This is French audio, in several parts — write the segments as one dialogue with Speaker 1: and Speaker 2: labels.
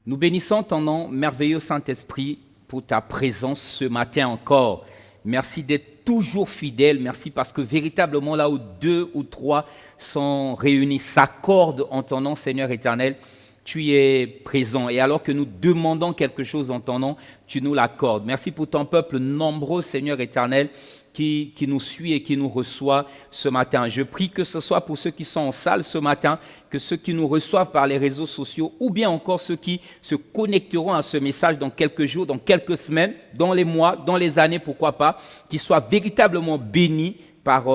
Speaker 1: Nous bénissons ton nom, merveilleux Saint-Esprit, pour ta présence ce matin encore. Merci d'être toujours fidèle. Merci parce que véritablement, là où 2 ou 3 sont réunis, s'accordent en ton nom, Seigneur éternel, tu es présent. Et alors que nous demandons quelque chose en ton nom, tu nous l'accordes. Merci pour ton peuple nombreux, Seigneur éternel, qui nous suit et qui nous reçoit ce matin. Je prie que ce soit pour ceux qui sont en salle ce matin, que ceux qui nous reçoivent par les réseaux sociaux, ou bien encore ceux qui se connecteront à ce message dans quelques jours, dans quelques semaines, dans les mois, dans les années, pourquoi pas, qu'ils soient véritablement bénis par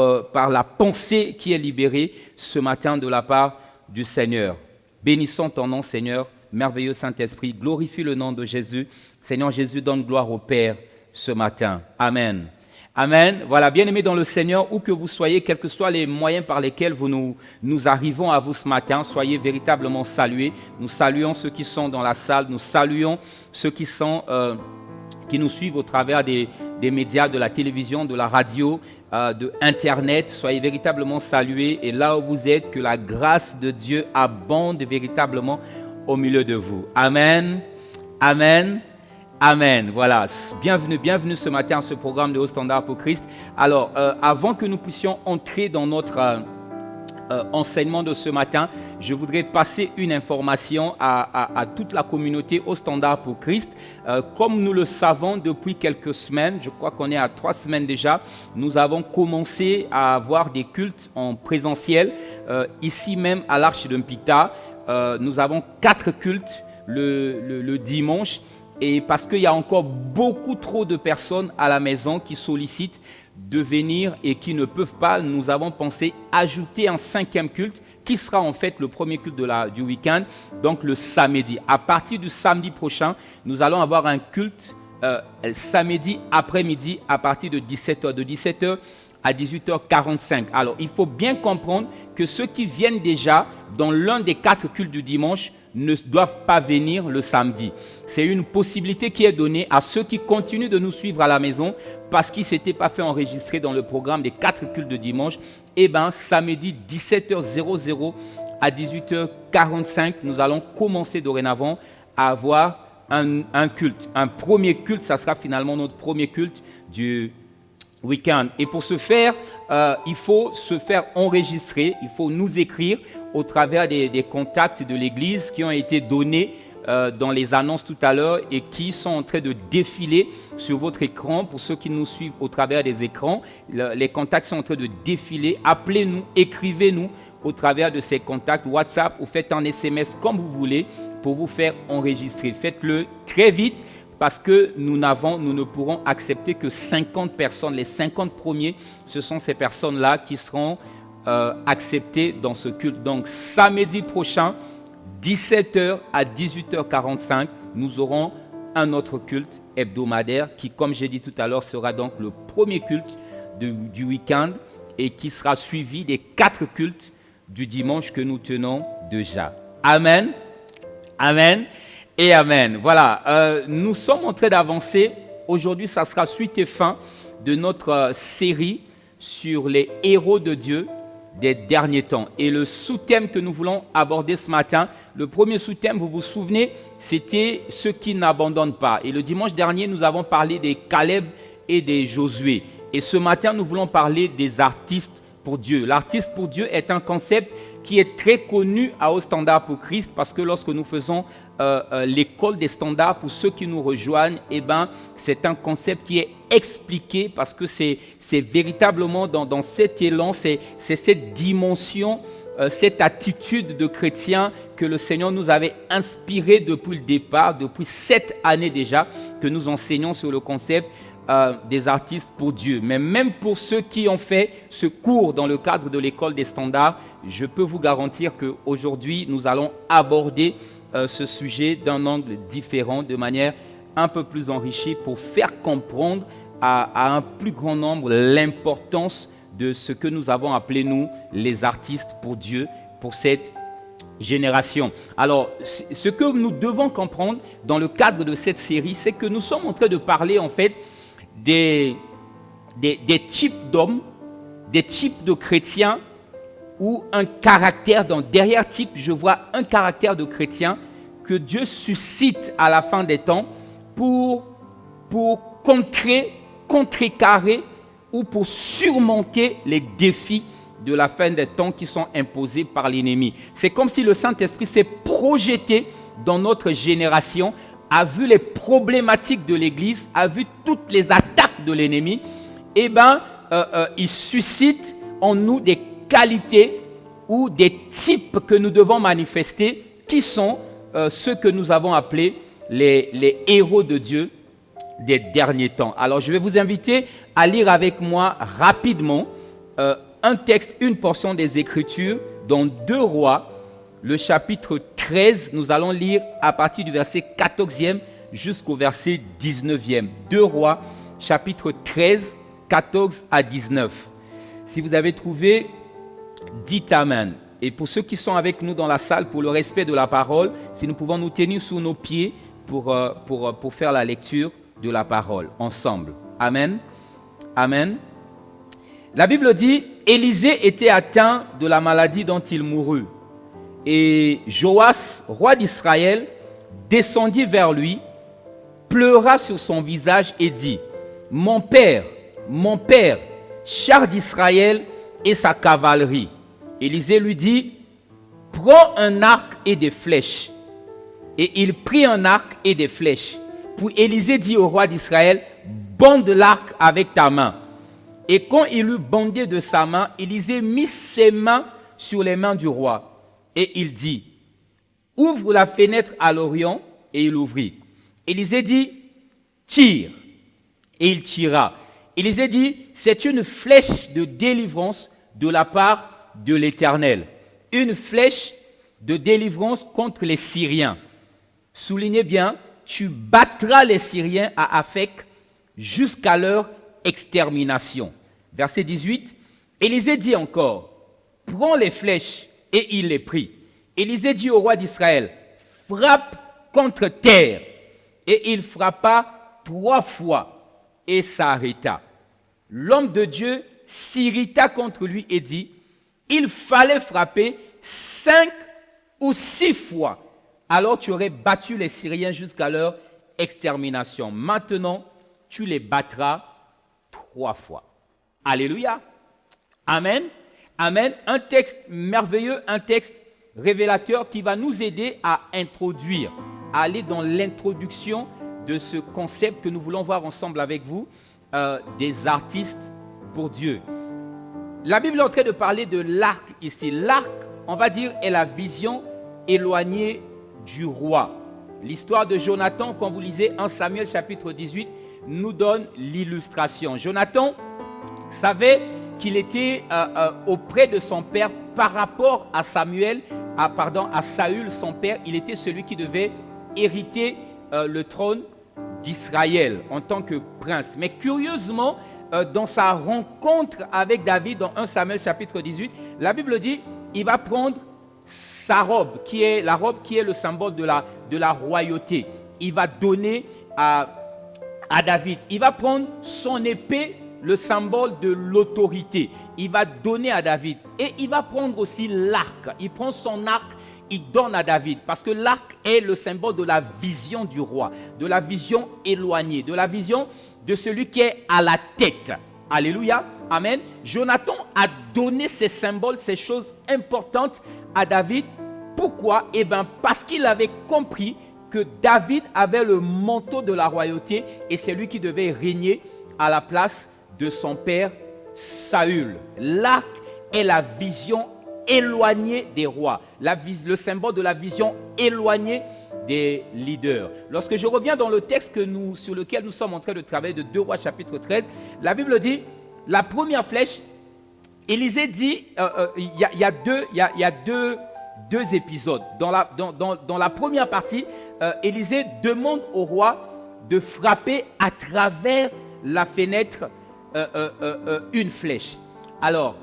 Speaker 1: la pensée qui est libérée ce matin de la part du Seigneur. Bénissons ton nom, Seigneur, merveilleux Saint-Esprit. Glorifie le nom de Jésus. Seigneur Jésus, donne gloire au Père ce matin. Amen. Amen. Voilà, bien-aimés dans le Seigneur, où que vous soyez, quels que soient les moyens par lesquels nous arrivons à vous ce matin, soyez véritablement salués. Nous saluons ceux qui sont dans la salle, nous saluons ceux qui nous suivent au travers des médias, de la télévision, de la radio, de Internet. Soyez véritablement salués et là où vous êtes, que la grâce de Dieu abonde véritablement au milieu de vous. Amen. Amen. Amen. Voilà. Bienvenue ce matin à ce programme de Haut Standard pour Christ. Alors, avant que nous puissions entrer dans notre enseignement de ce matin, je voudrais passer une information à toute la communauté Haut Standard pour Christ. Comme nous le savons depuis quelques semaines, je crois qu'on est à 3 semaines déjà, nous avons commencé à avoir des cultes en présentiel. Ici même à l'Arche de Mpita, nous avons 4 cultes le dimanche. Et parce qu'il y a encore beaucoup trop de personnes à la maison qui sollicitent de venir et qui ne peuvent pas, nous avons pensé ajouter un 5e culte qui sera en fait le premier culte du week-end, donc le samedi. À partir du samedi prochain, nous allons avoir un culte samedi après-midi à partir de 17h, de 17h à 18h45. Alors, il faut bien comprendre que ceux qui viennent déjà dans l'un des 4 cultes du dimanche ne doivent pas venir le samedi. C'est une possibilité qui est donnée à ceux qui continuent de nous suivre à la maison parce qu'ils ne s'étaient pas fait enregistrer dans le programme des 4 cultes de dimanche. Eh bien, samedi 17h00 à 18h45, nous allons commencer dorénavant à avoir un culte. Un premier culte, ça sera finalement notre premier culte du week-end. Et pour ce faire, il faut se faire enregistrer, il faut nous écrire au travers des contacts de l'Église qui ont été donnés dans les annonces tout à l'heure et qui sont en train de défiler sur votre écran. Pour ceux qui nous suivent au travers des écrans, les contacts sont en train de défiler. Appelez-nous, écrivez-nous au travers de ces contacts WhatsApp ou faites un SMS comme vous voulez pour vous faire enregistrer. Faites-le très vite parce que nous ne pourrons accepter que 50 personnes. Les 50 premiers, ce sont ces personnes-là qui seront acceptés dans ce culte. Donc samedi prochain, 17h à 18h45, nous aurons un autre culte hebdomadaire qui, comme j'ai dit tout à l'heure, sera donc le premier culte du week-end et qui sera suivi des 4 cultes du dimanche que nous tenons déjà. Amen. Amen et amen. Voilà, nous sommes en train d'avancer. Aujourd'hui, ça sera suite et fin de notre série sur les héros de Dieu des derniers temps. Et le sous-thème que nous voulons aborder ce matin, le premier sous-thème, vous vous souvenez, c'était ceux qui n'abandonnent pas. Et le dimanche dernier, nous avons parlé des Caleb et des Josué. Et ce matin, nous voulons parler des artistes pour Dieu. L'artiste pour Dieu est un concept qui est très connu à Haut Standard pour Christ parce que lorsque nous faisons l'école des standards, pour ceux qui nous rejoignent, eh ben, c'est un concept qui est expliqué parce que c'est véritablement dans cet élan, c'est cette dimension, cette attitude de chrétien que le Seigneur nous avait inspiré depuis le départ, depuis 7 années déjà, que nous enseignons sur le concept des artistes pour Dieu. Mais même pour ceux qui ont fait ce cours dans le cadre de l'école des standards, je peux vous garantir qu'aujourd'hui, nous allons aborder ce sujet d'un angle différent, de manière un peu plus enrichie pour faire comprendre à un plus grand nombre l'importance de ce que nous avons appelé, nous, les artistes pour Dieu, pour cette génération. Alors, ce que nous devons comprendre dans le cadre de cette série, c'est que nous sommes en train de parler, en fait, des types d'hommes, des types de chrétiens ou un caractère, derrière type, je vois un caractère de chrétien que Dieu suscite à la fin des temps pour contrecarrer ou pour surmonter les défis de la fin des temps qui sont imposés par l'ennemi. C'est comme si le Saint-Esprit s'est projeté dans notre génération, a vu les problématiques de l'Église, a vu toutes les attaques de l'ennemi. Il suscite en nous des qualités ou des types que nous devons manifester, qui sont ceux que nous avons appelés les héros de Dieu des derniers temps. Alors, je vais vous inviter à lire avec moi rapidement un texte, une portion des Écritures dans 2 Rois, le chapitre 13. Nous allons lire à partir du verset 14e jusqu'au verset 19e. 2 Rois, chapitre 13, 14 à 19. Si vous avez trouvé, dites Amen. Et pour ceux qui sont avec nous dans la salle, pour le respect de la parole, si nous pouvons nous tenir sous nos pieds pour faire la lecture de la parole ensemble. Amen. Amen. La Bible dit, Élisée était atteint de la maladie dont il mourut. Et Joas, roi d'Israël, descendit vers lui, pleura sur son visage et dit, mon père, char d'Israël et sa cavalerie. Élisée lui dit, prends un arc et des flèches. Et il prit un arc et des flèches. Puis Élisée dit au roi d'Israël, bande l'arc avec ta main. Et quand il eut bandé de sa main, Élisée mit ses mains sur les mains du roi. Et il dit, ouvre la fenêtre à l'orient. Et il ouvrit. Élisée dit, tire. Et il tira. Élisée dit, c'est une flèche de délivrance de la part de l'Éternel. Une flèche de délivrance contre les Syriens. Soulignez bien, tu battras les Syriens à Aphek jusqu'à leur extermination. Verset 18. Élisée dit encore, prends les flèches, et il les prit. Élisée dit au roi d'Israël, frappe contre terre. Et il frappa 3 fois et s'arrêta. L'homme de Dieu s'irrita contre lui et dit, il fallait frapper 5 ou 6 fois. Alors tu aurais battu les Syriens jusqu'à leur extermination. Maintenant, tu les battras 3 fois. Alléluia. Amen. Amen. Un texte merveilleux, un texte révélateur qui va nous aider à introduire, à aller dans l'introduction de ce concept que nous voulons voir ensemble avec vous, des artistes pour Dieu. La Bible est en train de parler de l'arc ici. L'arc, on va dire, est la vision éloignée du roi. L'histoire de Jonathan, quand vous lisez 1 Samuel chapitre 18, nous donne l'illustration. Jonathan savait qu'il était auprès de son père par rapport à à Saül, son père. Il était celui qui devait hériter le trône d'Israël en tant que prince. Mais curieusement, dans sa rencontre avec David dans 1 Samuel chapitre 18, la Bible dit, il va prendre sa robe, qui est la robe qui est le symbole de la royauté. Il va donner à David. Il va prendre son épée, le symbole de l'autorité. Il va donner à David. Et il va prendre aussi l'arc. Il prend son arc, il donne à David. Parce que l'arc est le symbole de la vision du roi, de la vision éloignée, de la vision de celui qui est à la tête. Alléluia. Amen. Jonathan a donné ces symboles, ces choses importantes à David. Pourquoi? Parce qu'il avait compris que David avait le manteau de la royauté et c'est lui qui devait régner à la place de son père Saül. L'arc est la vision éloignée des rois, le symbole de la vision éloignée des leaders. Lorsque je reviens dans le texte sur lequel nous sommes en train de travailler, de 2 Rois chapitre 13, la Bible dit, la première flèche, Élisée dit, il y a deux épisodes. Dans la première partie, Élisée demande au roi de frapper à travers la fenêtre une flèche. Alors,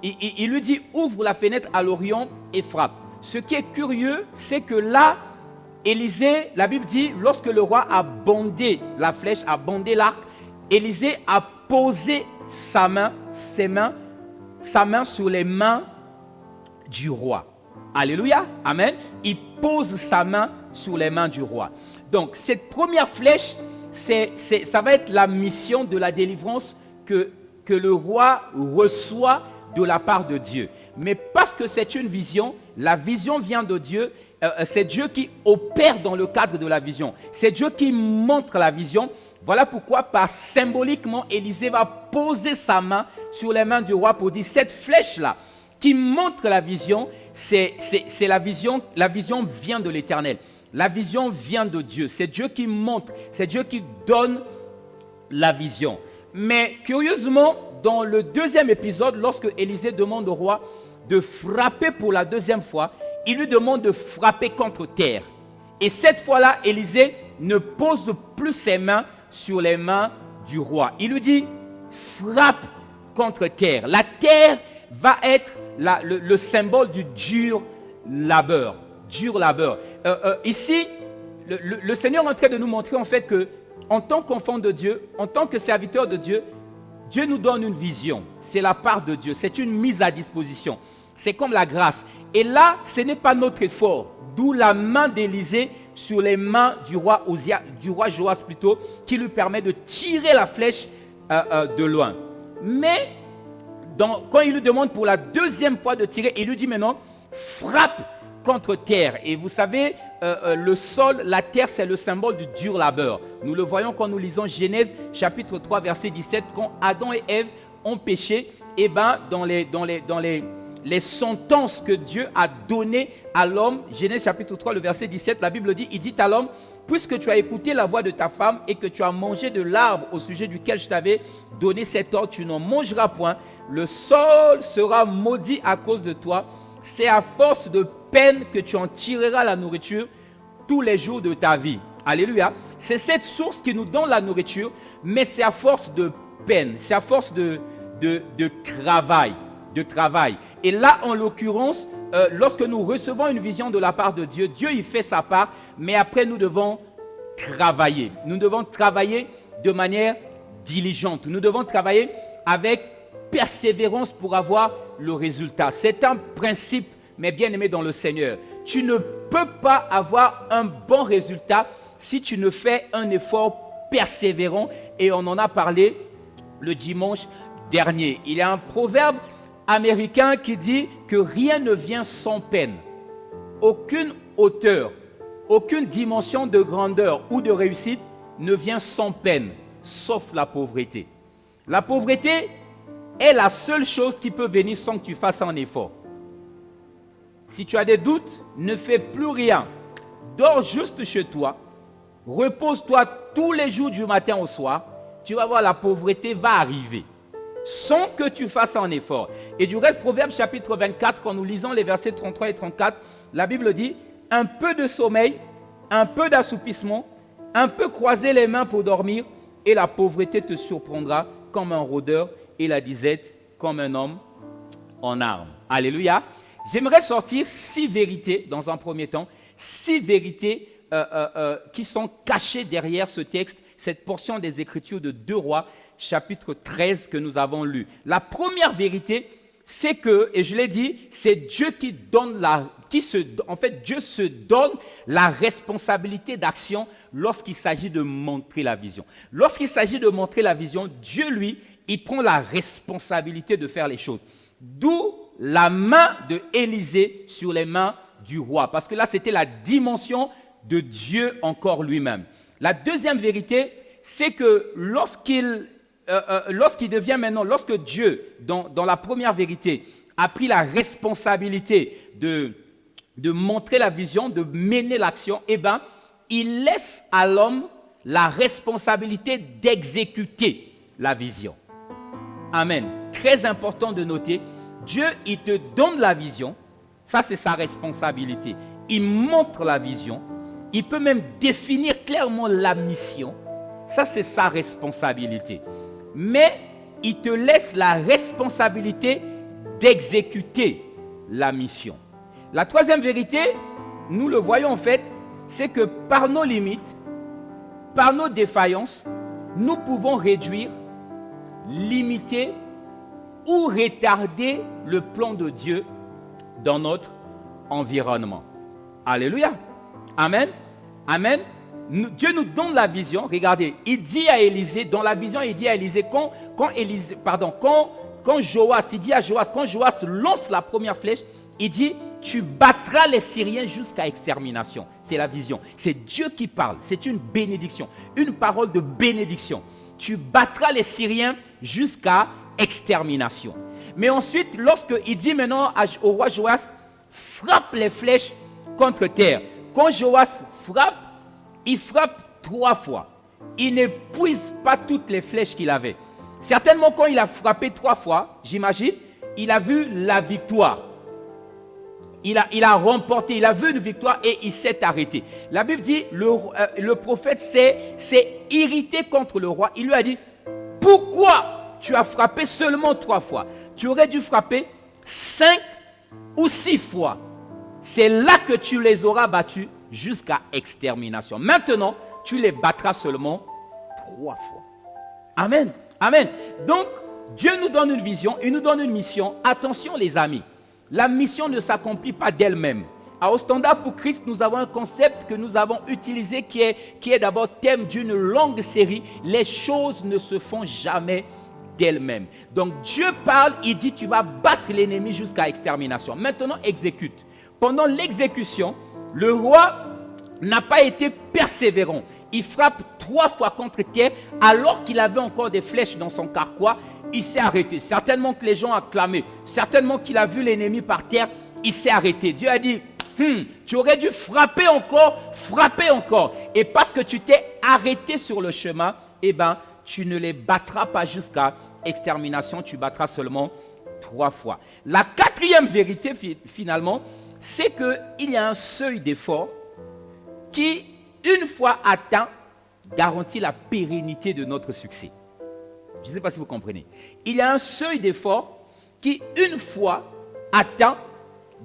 Speaker 1: il lui dit, ouvre la fenêtre à l'orient et frappe. Ce qui est curieux, c'est que là, Élisée, la Bible dit, lorsque le roi a bandé la flèche, a bandé l'arc, Élisée a posé sa main sur les mains du roi. Alléluia. Amen. Il pose sa main sur les mains du roi. Donc, cette première flèche, ça va être la mission de la délivrance que le roi reçoit de la part de Dieu. Mais parce que c'est une vision, la vision vient de Dieu, c'est Dieu qui opère dans le cadre de la vision. C'est Dieu qui montre la vision. Voilà pourquoi, symboliquement, Élisée va poser sa main sur les mains du roi pour dire, cette flèche-là, qui montre la vision, c'est la vision. La vision vient de l'Éternel. La vision vient de Dieu. C'est Dieu qui montre. C'est Dieu qui donne la vision. Mais curieusement, dans le deuxième épisode, lorsque Élisée demande au roi de frapper pour la deuxième fois, il lui demande de frapper contre terre. Et cette fois-là, Élisée ne pose plus ses mains sur les mains du roi. Il lui dit, frappe contre terre. La terre va être le symbole du dur labeur. Dur labeur. Ici, le Seigneur est en train de nous montrer en fait que, en tant qu'enfant de Dieu, en tant que serviteur de Dieu, Dieu nous donne une vision. C'est la part de Dieu. C'est une mise à disposition. C'est comme la grâce. Et là, ce n'est pas notre effort. D'où la main d'Élisée sur les mains du roi Joas plutôt, qui lui permet de tirer la flèche de loin. Mais quand il lui demande pour la deuxième fois de tirer, il lui dit maintenant, frappe contre terre. Et vous savez, le sol, la terre, c'est le symbole du dur labeur. Nous le voyons quand nous lisons Genèse chapitre 3 verset 17, quand Adam et Ève ont péché, et ben dans les sentences que Dieu a données à l'homme, Genèse chapitre 3, le verset 17, la Bible dit, il dit à l'homme, puisque tu as écouté la voix de ta femme et que tu as mangé de l'arbre au sujet duquel je t'avais donné cet ordre, tu n'en mangeras point, le sol sera maudit à cause de toi, c'est à force de peine que tu en tireras la nourriture tous les jours de ta vie. Alléluia. C'est cette source qui nous donne la nourriture, mais c'est à force de peine, c'est à force de travail. Et là, en l'occurrence, lorsque nous recevons une vision de la part de Dieu, Dieu y fait sa part, mais après nous devons travailler. Nous devons travailler de manière diligente. Nous devons travailler avec persévérance pour avoir le résultat. C'est un principe, mes bien-aimés dans le Seigneur. Tu ne peux pas avoir un bon résultat si tu ne fais un effort persévérant. Et on en a parlé le dimanche dernier. Il y a un proverbe américain qui dit que rien ne vient sans peine. Aucune hauteur, aucune dimension de grandeur ou de réussite ne vient sans peine, sauf la pauvreté. La pauvreté est la seule chose qui peut venir sans que tu fasses un effort. Si tu as des doutes, ne fais plus rien. Dors juste chez toi. Repose-toi tous les jours du matin au soir. Tu vas voir, la pauvreté va arriver sans que tu fasses un effort. Et du reste, Proverbe chapitre 24, quand nous lisons les versets 33 et 34, la Bible dit, un peu de sommeil, un peu d'assoupissement, un peu croiser les mains pour dormir, et la pauvreté te surprendra comme un rôdeur et la disette comme un homme en armes. Alléluia. J'aimerais sortir 6 vérités dans un premier temps, 6 vérités qui sont cachées derrière ce texte, cette portion des Écritures de 2 Rois, chapitre 13 que nous avons lu. La première vérité, c'est que, et je l'ai dit, c'est Dieu qui donne Dieu se donne la responsabilité d'action lorsqu'il s'agit de montrer la vision. Lorsqu'il s'agit de montrer la vision, Dieu, lui, il prend la responsabilité de faire les choses. D'où la main de Élisée sur les mains du roi. Parce que là, c'était la dimension de Dieu encore lui-même. La deuxième vérité, c'est que lorsqu'il devient maintenant, lorsque Dieu, dans la première vérité, a pris la responsabilité de montrer la vision, de mener l'action, eh bien, il laisse à l'homme la responsabilité d'exécuter la vision. Amen. Très important de noter, Dieu, il te donne la vision, ça c'est sa responsabilité. Il montre la vision, il peut même définir clairement la mission, ça c'est sa responsabilité. Mais il te laisse la responsabilité d'exécuter la mission. La troisième vérité, nous le voyons en fait, c'est que par nos limites, par nos défaillances, nous pouvons réduire, limiter ou retarder le plan de Dieu dans notre environnement. Alléluia. Amen. Amen. Dieu nous donne la vision. Regardez, il dit à Élisée, dans la vision, il dit à Élisée, quand Joas, il dit à Joas, quand Joas lance la première flèche, il dit, tu battras les Syriens jusqu'à extermination. C'est la vision. C'est Dieu qui parle. C'est une bénédiction. Une parole de bénédiction. Tu battras les Syriens jusqu'à extermination. Mais ensuite, lorsqu'il dit maintenant au roi Joas, frappe les flèches contre terre. Quand Joas frappe, il frappe 3 fois. Il n'épuise pas toutes les flèches qu'il avait. Certainement, quand il a frappé 3 fois, j'imagine, il a vu la victoire. Il a remporté, il a vu une victoire et il s'est arrêté. La Bible dit, le prophète s'est irrité contre le roi. Il lui a dit, pourquoi tu as frappé seulement 3 fois? Tu aurais dû frapper 5 ou 6 fois. C'est là que tu les auras battus jusqu'à extermination. Maintenant, tu les battras seulement 3 fois. Amen. Amen. Donc, Dieu nous donne une vision, il nous donne une mission. Attention les amis, la mission ne s'accomplit pas d'elle-même. Au Standard pour Christ, nous avons un concept que nous avons utilisé qui est d'abord thème d'une longue série. Les choses ne se font jamais d'elles-mêmes. Donc Dieu parle, il dit tu vas battre l'ennemi jusqu'à extermination. Maintenant exécute. Pendant l'exécution, le roi n'a pas été persévérant. Il frappe 3 fois contre terre alors qu'il avait encore des flèches dans son carquois. Il s'est arrêté. Certainement que les gens acclamaient. Certainement qu'il a vu l'ennemi par terre. Il s'est arrêté. Dieu a dit, tu aurais dû frapper encore. Et parce que tu t'es arrêté sur le chemin, eh ben, tu ne les battras pas jusqu'à extermination. Tu battras seulement 3 fois. La 4e vérité, finalement, c'est qu'il y a un seuil d'effort qui, une fois atteint, garantit la pérennité de notre succès. Je ne sais pas si vous comprenez. Il y a un seuil d'effort qui, une fois atteint,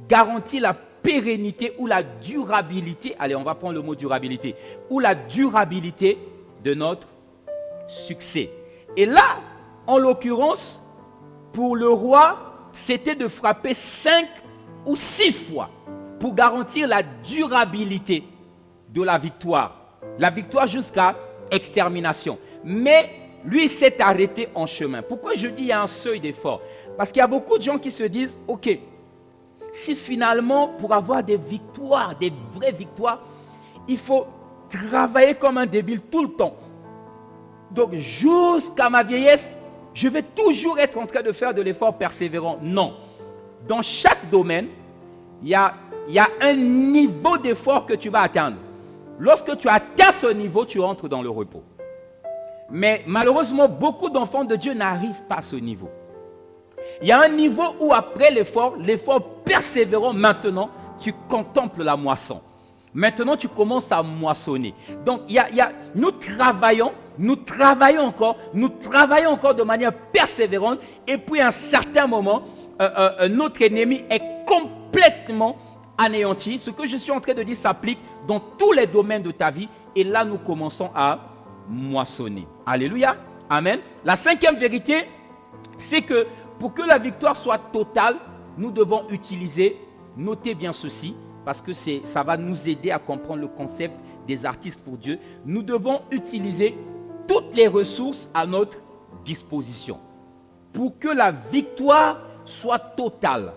Speaker 1: garantit la pérennité ou la durabilité. Allez, on va prendre le mot durabilité. Ou la durabilité de notre succès. Et là, en l'occurrence, pour le roi, c'était de frapper 5 ou 6 fois pour garantir la durabilité de la victoire. La victoire jusqu'à extermination. Mais lui s'est arrêté en chemin. Pourquoi je dis il y a un seuil d'effort? Parce qu'il y a beaucoup de gens qui se disent, ok, si finalement pour avoir des victoires, des vraies victoires, il faut travailler comme un débile tout le temps. Donc jusqu'à ma vieillesse, je vais toujours être en train de faire de l'effort persévérant. Non. Dans chaque domaine, il y a un niveau d'effort que tu vas atteindre. Lorsque tu atteins ce niveau, tu entres dans le repos. Mais malheureusement, beaucoup d'enfants de Dieu n'arrivent pas à ce niveau. Il y a un niveau où après l'effort persévérant, maintenant, tu contemples la moisson. Maintenant, tu commences à moissonner. Donc, nous travaillons encore de manière persévérante. Et puis, à un certain moment, notre ennemi est complètement anéanti. Ce que je suis en train de dire s'applique dans tous les domaines de ta vie. Et là, nous commençons à moissonner. Alléluia. Amen. La 5e vérité, c'est que pour que la victoire soit totale, nous devons utiliser, notez bien ceci, parce que ça va nous aider à comprendre le concept des artistes pour Dieu. Nous devons utiliser toutes les ressources à notre disposition. Pour que la victoire soit totale,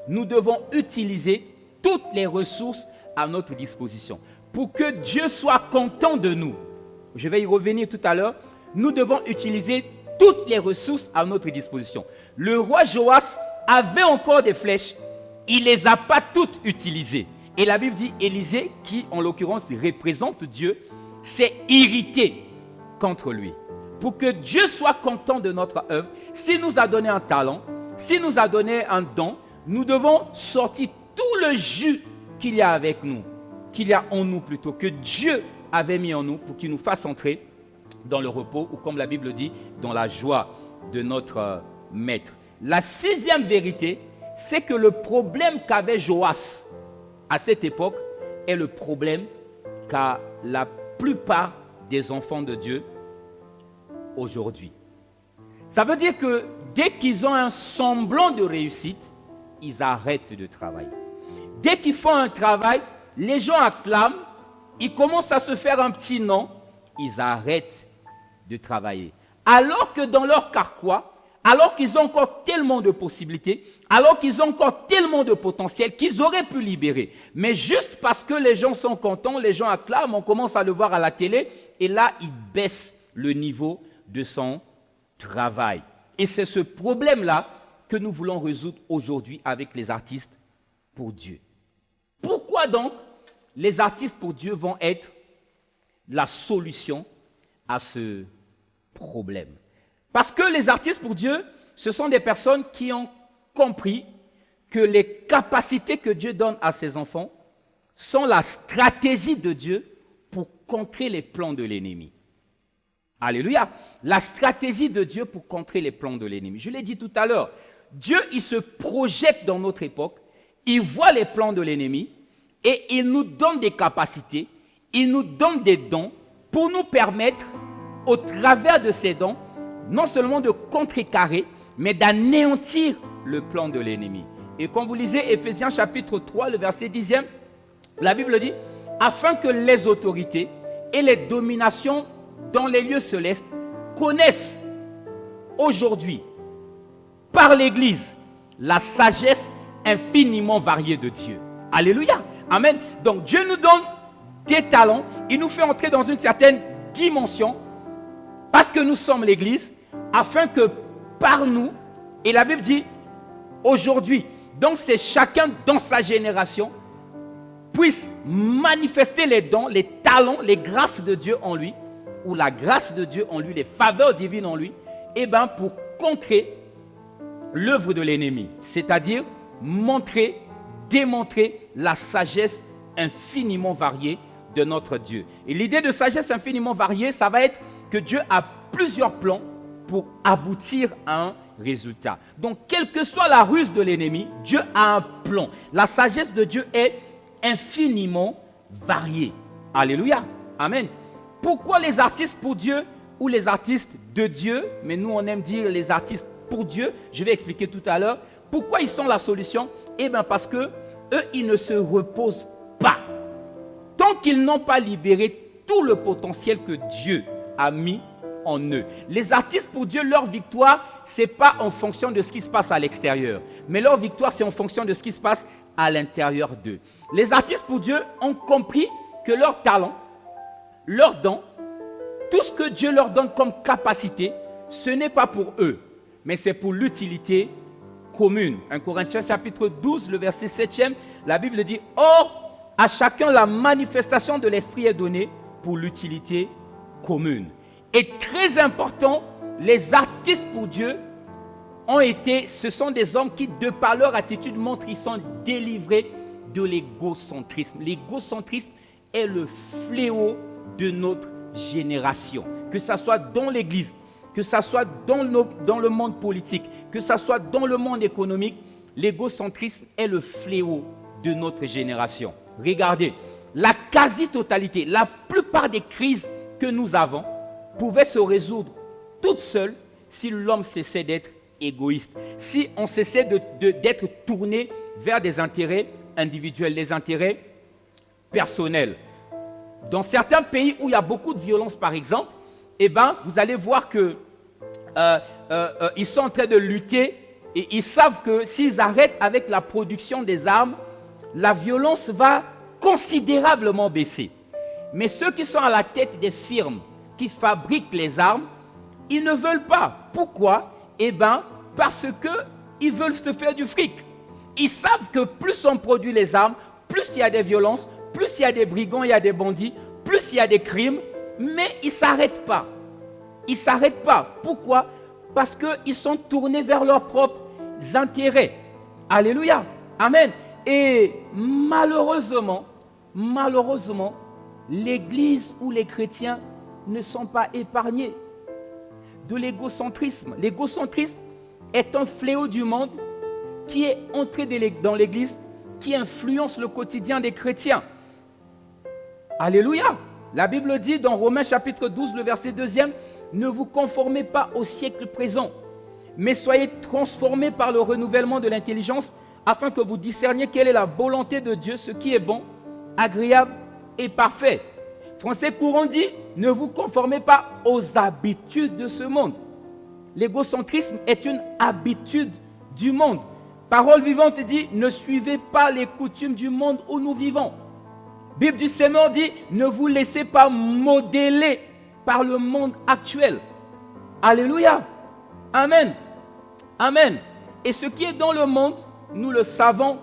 Speaker 1: nous devons utiliser toutes les ressources à notre disposition. Pour que Dieu soit content de nous, je vais y revenir tout à l'heure, nous devons utiliser toutes les ressources à notre disposition. Le roi Joas avait encore des flèches, il ne les a pas toutes utilisées. Et la Bible dit, Élisée, qui en l'occurrence représente Dieu, s'est irrité contre lui. Pour que Dieu soit content de notre œuvre, s'il nous a donné un talent, s'il nous a donné un don, nous devons sortir tout le jus qu'il y a avec nous, qu'il y a en nous plutôt, que Dieu avait mis en nous pour qu'il nous fasse entrer dans le repos, ou comme la Bible dit, dans la joie de notre maître. La 6e vérité, c'est que le problème qu'avait Joas à cette époque est le problème qu'a la plupart des enfants de Dieu aujourd'hui. Ça veut dire que dès qu'ils ont un semblant de réussite, ils arrêtent de travailler. Dès qu'ils font un travail, les gens acclament, ils commencent à se faire un petit nom, ils arrêtent de travailler. Alors que dans leur carquois, alors qu'ils ont encore tellement de possibilités, alors qu'ils ont encore tellement de potentiel qu'ils auraient pu libérer. Mais juste parce que les gens sont contents, les gens acclament, on commence à le voir à la télé, et là, il baisse le niveau de son travail. Et c'est ce problème-là que nous voulons résoudre aujourd'hui avec les artistes pour Dieu. Pourquoi donc les artistes pour Dieu vont être la solution à ce problème? Parce que les artistes pour Dieu, ce sont des personnes qui ont compris que les capacités que Dieu donne à ses enfants sont la stratégie de Dieu pour contrer les plans de l'ennemi. Alléluia. La stratégie de Dieu pour contrer les plans de l'ennemi. Je l'ai dit tout à l'heure. Dieu, il se projette dans notre époque. Il voit les plans de l'ennemi et il nous donne des capacités. Il nous donne des dons pour nous permettre, au travers de ces dons, non seulement de contrecarrer, mais d'anéantir le plan de l'ennemi. Et quand vous lisez Éphésiens chapitre 3, le verset 10e, la Bible dit, afin que les autorités et les dominations dans les lieux célestes connaissent aujourd'hui, par l'Église, la sagesse infiniment variée de Dieu. Alléluia. Amen. Donc Dieu nous donne des talents, il nous fait entrer dans une certaine dimension, parce que nous sommes l'Église, afin que par nous, et la Bible dit aujourd'hui, donc c'est chacun dans sa génération, puisse manifester les dons, les talents, les grâces de Dieu en lui, ou la grâce de Dieu en lui, les faveurs divines en lui, et bien pour contrer l'œuvre de l'ennemi, c'est-à-dire montrer, démontrer la sagesse infiniment variée de notre Dieu. Et l'idée de sagesse infiniment variée, ça va être que Dieu a plusieurs plans pour aboutir à un résultat. Donc, quelle que soit la ruse de l'ennemi, Dieu a un plan. La sagesse de Dieu est infiniment variée. Alléluia. Amen. Pourquoi les artistes pour Dieu ou les artistes de Dieu, mais nous on aime dire les artistes pour Dieu, je vais expliquer tout à l'heure, pourquoi ils sont la solution? Eh bien parce que eux, ils ne se reposent pas. Tant qu'ils n'ont pas libéré tout le potentiel que Dieu a mis en eux. Les artistes pour Dieu, leur victoire, ce n'est pas en fonction de ce qui se passe à l'extérieur. Mais leur victoire, c'est en fonction de ce qui se passe à l'intérieur d'eux. Les artistes pour Dieu ont compris que leur talent, leur don, tout ce que Dieu leur donne comme capacité, ce n'est pas pour eux, mais c'est pour l'utilité commune. 1 Corinthiens chapitre 12, le verset 7e, la Bible dit « Or, à chacun la manifestation de l'Esprit est donnée pour l'utilité commune. » Et très important, les artistes pour Dieu ce sont des hommes qui, de par leur attitude, montrent qu'ils sont délivrés de l'égocentrisme. L'égocentrisme est le fléau de notre génération. Que ce soit dans l'Église, que ce soit dans le monde politique, que ce soit dans le monde économique, l'égocentrisme est le fléau de notre génération. Regardez, la quasi-totalité, la plupart des crises que nous avons pouvaient se résoudre toutes seules si l'homme cessait d'être égoïste, si on cessait d'être tourné vers des intérêts individuels, des intérêts personnels. Dans certains pays où il y a beaucoup de violence, par exemple, eh ben, vous allez voir que ils sont en train de lutter et ils savent que s'ils arrêtent avec la production des armes, la violence va considérablement baisser. Mais ceux qui sont à la tête des firmes qui fabriquent les armes, ils ne veulent pas. Pourquoi? Eh bien, parce qu'ils veulent se faire du fric. Ils savent que plus on produit les armes, plus il y a des violences, plus il y a des brigands, il y a des bandits, plus il y a des crimes, mais ils ne s'arrêtent pas. Ils ne s'arrêtent pas. Pourquoi? Parce qu'ils sont tournés vers leurs propres intérêts. Alléluia. Amen. Et malheureusement, l'Église ou les chrétiens ne sont pas épargnés de l'égocentrisme. L'égocentrisme est un fléau du monde qui est entré dans l'Église, qui influence le quotidien des chrétiens. Alléluia. La Bible dit dans Romains chapitre 12, le verset 2e, « Ne vous conformez pas au siècle présent, mais soyez transformés par le renouvellement de l'intelligence, afin que vous discerniez quelle est la volonté de Dieu, ce qui est bon, agréable et parfait. » Français courant dit, ne vous conformez pas aux habitudes de ce monde. L'égocentrisme est une habitude du monde. Parole vivante dit, ne suivez pas les coutumes du monde où nous vivons. Bible du Seigneur dit, ne vous laissez pas modeler par le monde actuel. Alléluia. Amen. Amen. Et ce qui est dans le monde, nous le savons,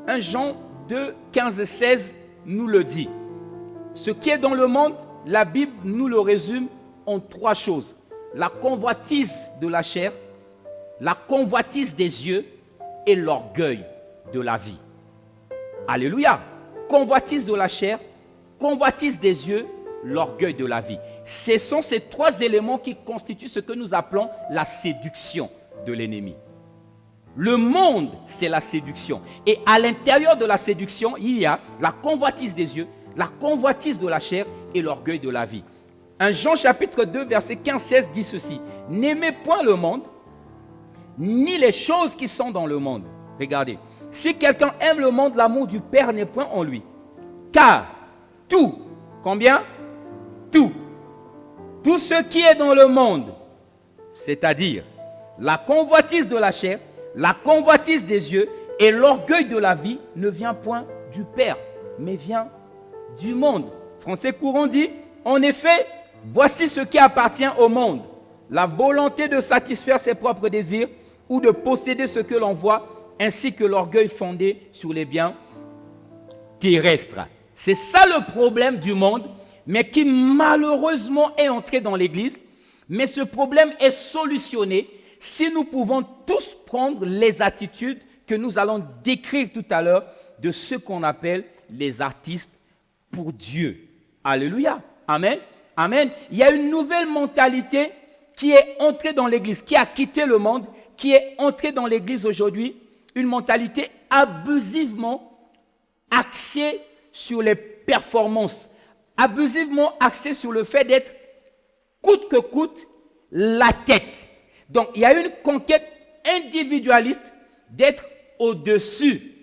Speaker 1: 1 Jean 2, 15 et 16 nous le dit. Ce qui est dans le monde, la Bible nous le résume en 3 choses. La convoitise de la chair, la convoitise des yeux et l'orgueil de la vie. Alléluia. Convoitise de la chair, convoitise des yeux, l'orgueil de la vie. Ce sont ces 3 éléments qui constituent ce que nous appelons la séduction de l'ennemi. Le monde, c'est la séduction. Et à l'intérieur de la séduction, il y a la convoitise des yeux, la convoitise de la chair et l'orgueil de la vie. 1 Jean chapitre 2, verset 15-16 dit ceci. N'aimez point le monde, ni les choses qui sont dans le monde. Regardez. Si quelqu'un aime le monde, l'amour du Père n'est point en lui. Car tout, combien? Tout ce qui est dans le monde, c'est-à-dire la convoitise de la chair, la convoitise des yeux et l'orgueil de la vie ne vient point du Père, mais vient du monde. Français courant dit, en effet, voici ce qui appartient au monde. La volonté de satisfaire ses propres désirs ou de posséder ce que l'on voit, ainsi que l'orgueil fondé sur les biens terrestres. C'est ça le problème du monde, mais qui malheureusement est entré dans l'Église. Mais ce problème est solutionné si nous pouvons tous prendre les attitudes que nous allons décrire tout à l'heure de ce qu'on appelle les artistes pour Dieu. Alléluia. Amen. Amen. Il y a une nouvelle mentalité qui est entrée dans l'Église, qui a quitté le monde, qui est entrée dans l'Église aujourd'hui. Une mentalité abusivement axée sur les performances, abusivement axée sur le fait d'être coûte que coûte la tête. Donc il y a une conquête individualiste d'être au-dessus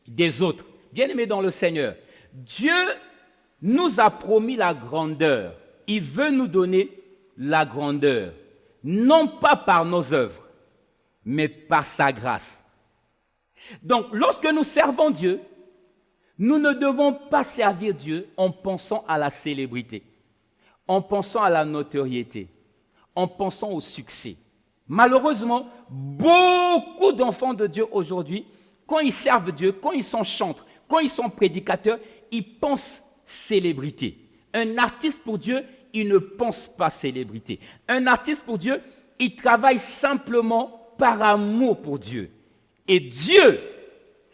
Speaker 1: des autres. Bien-aimés dans le Seigneur, Dieu nous a promis la grandeur. Il veut nous donner la grandeur, non pas par nos œuvres, mais par sa grâce. Donc, lorsque nous servons Dieu, nous ne devons pas servir Dieu en pensant à la célébrité, en pensant à la notoriété, en pensant au succès. Malheureusement, beaucoup d'enfants de Dieu aujourd'hui, quand ils servent Dieu, quand ils sont chantres, quand ils sont prédicateurs, ils pensent célébrité. Un artiste pour Dieu, il ne pense pas célébrité. Un artiste pour Dieu, il travaille simplement par amour pour Dieu. Et Dieu,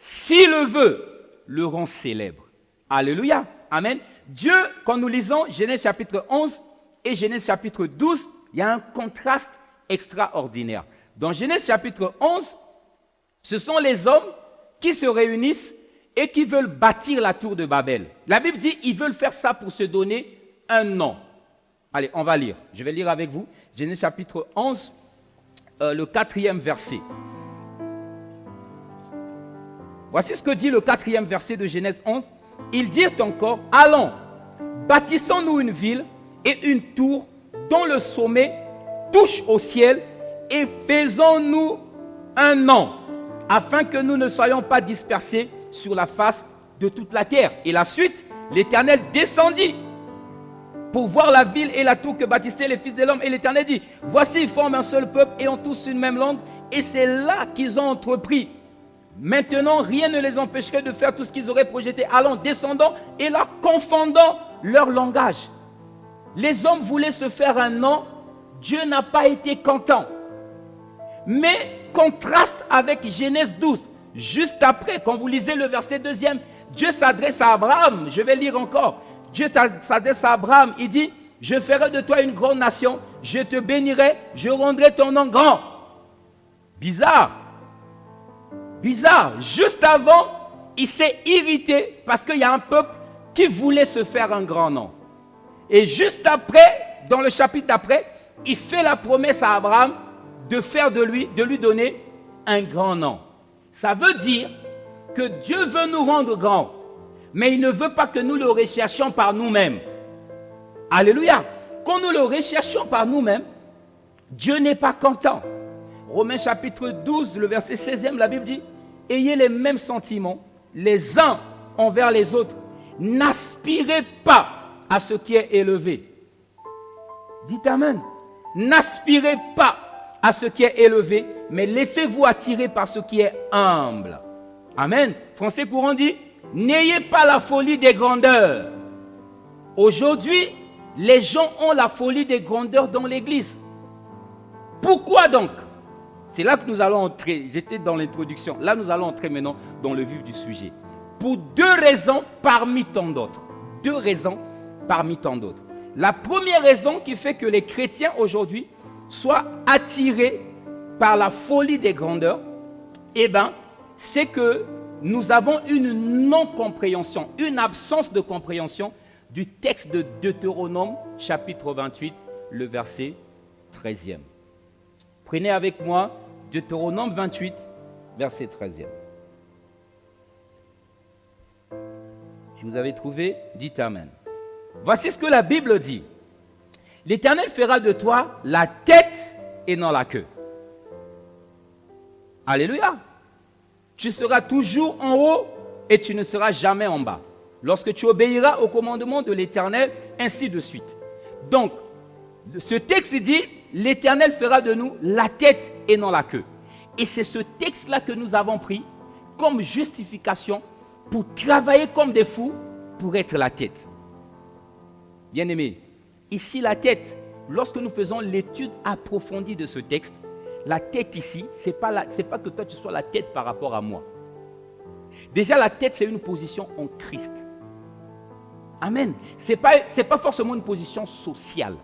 Speaker 1: s'il le veut, le rend célèbre. Alléluia. Amen. Dieu, quand nous lisons Genèse chapitre 11 et Genèse chapitre 12, il y a un contraste extraordinaire. Dans Genèse chapitre 11, ce sont les hommes qui se réunissent et qui veulent bâtir la tour de Babel. La Bible dit qu'ils veulent faire ça pour se donner un nom. Allez, on va lire. Je vais lire avec vous. Genèse chapitre 11, le 4e verset. Voici ce que dit le 4e verset de Genèse 11. Ils dirent encore, allons, bâtissons-nous une ville et une tour dont le sommet touche au ciel et faisons-nous un nom, afin que nous ne soyons pas dispersés sur la face de toute la terre. Et la suite, l'Éternel descendit pour voir la ville et la tour que bâtissaient les fils de l'homme. Et l'Éternel dit, voici, ils forment un seul peuple et ont tous une même langue. Et c'est là qu'ils ont entrepris. Maintenant, rien ne les empêcherait de faire tout ce qu'ils auraient projeté. Allons, descendons et là, confondons leur langage. Les hommes voulaient se faire un nom. Dieu n'a pas été content. Mais contraste avec Genèse 12. Juste après, quand vous lisez le verset 2e, Dieu s'adresse à Abraham. Je vais lire encore. Dieu s'adresse à Abraham. Il dit, je ferai de toi une grande nation. Je te bénirai. Je rendrai ton nom grand. Bizarre. Bizarre. Juste avant, il s'est irrité parce qu'il y a un peuple qui voulait se faire un grand nom. Et juste après, dans le chapitre d'après, il fait la promesse à Abraham de lui donner un grand nom. Ça veut dire que Dieu veut nous rendre grands, mais il ne veut pas que nous le recherchions par nous-mêmes. Alléluia. Quand nous le recherchons par nous-mêmes, Dieu n'est pas content. Romains chapitre 12, le verset 16e, la Bible dit, ayez les mêmes sentiments les uns envers les autres. N'aspirez pas à ce qui est élevé. Dites Amen. N'aspirez pas à ce qui est élevé, mais laissez-vous attirer par ce qui est humble. Amen. Français courant dit, n'ayez pas la folie des grandeurs. Aujourd'hui, les gens ont la folie des grandeurs dans l'église. Pourquoi donc? C'est là que nous allons entrer. J'étais dans l'introduction. Là, nous allons entrer maintenant dans le vif du sujet. Pour deux raisons parmi tant d'autres. Deux raisons parmi tant d'autres. La première raison qui fait que les chrétiens aujourd'hui soient attirés par la folie des grandeurs, c'est que nous avons une non-compréhension, une absence de compréhension du texte de Deutéronome, chapitre 28, le verset 13e. Prenez avec moi Deutéronome 28, verset 13e. Si vous avez trouvé, dites Amen. Voici ce que la Bible dit. L'Éternel fera de toi la tête et non la queue. Alléluia. Tu seras toujours en haut et tu ne seras jamais en bas. Lorsque tu obéiras au commandement de l'Éternel, ainsi de suite. Donc, ce texte dit, l'Éternel fera de nous la tête et non la queue. Et c'est ce texte-là que nous avons pris comme justification pour travailler comme des fous pour être la tête. Bien-aimés, ici la tête, lorsque nous faisons l'étude approfondie de ce texte, la tête ici, ce n'est pas que toi tu sois la tête par rapport à moi. Déjà la tête c'est une position en Christ. Amen. Ce n'est pas forcément une position sociale.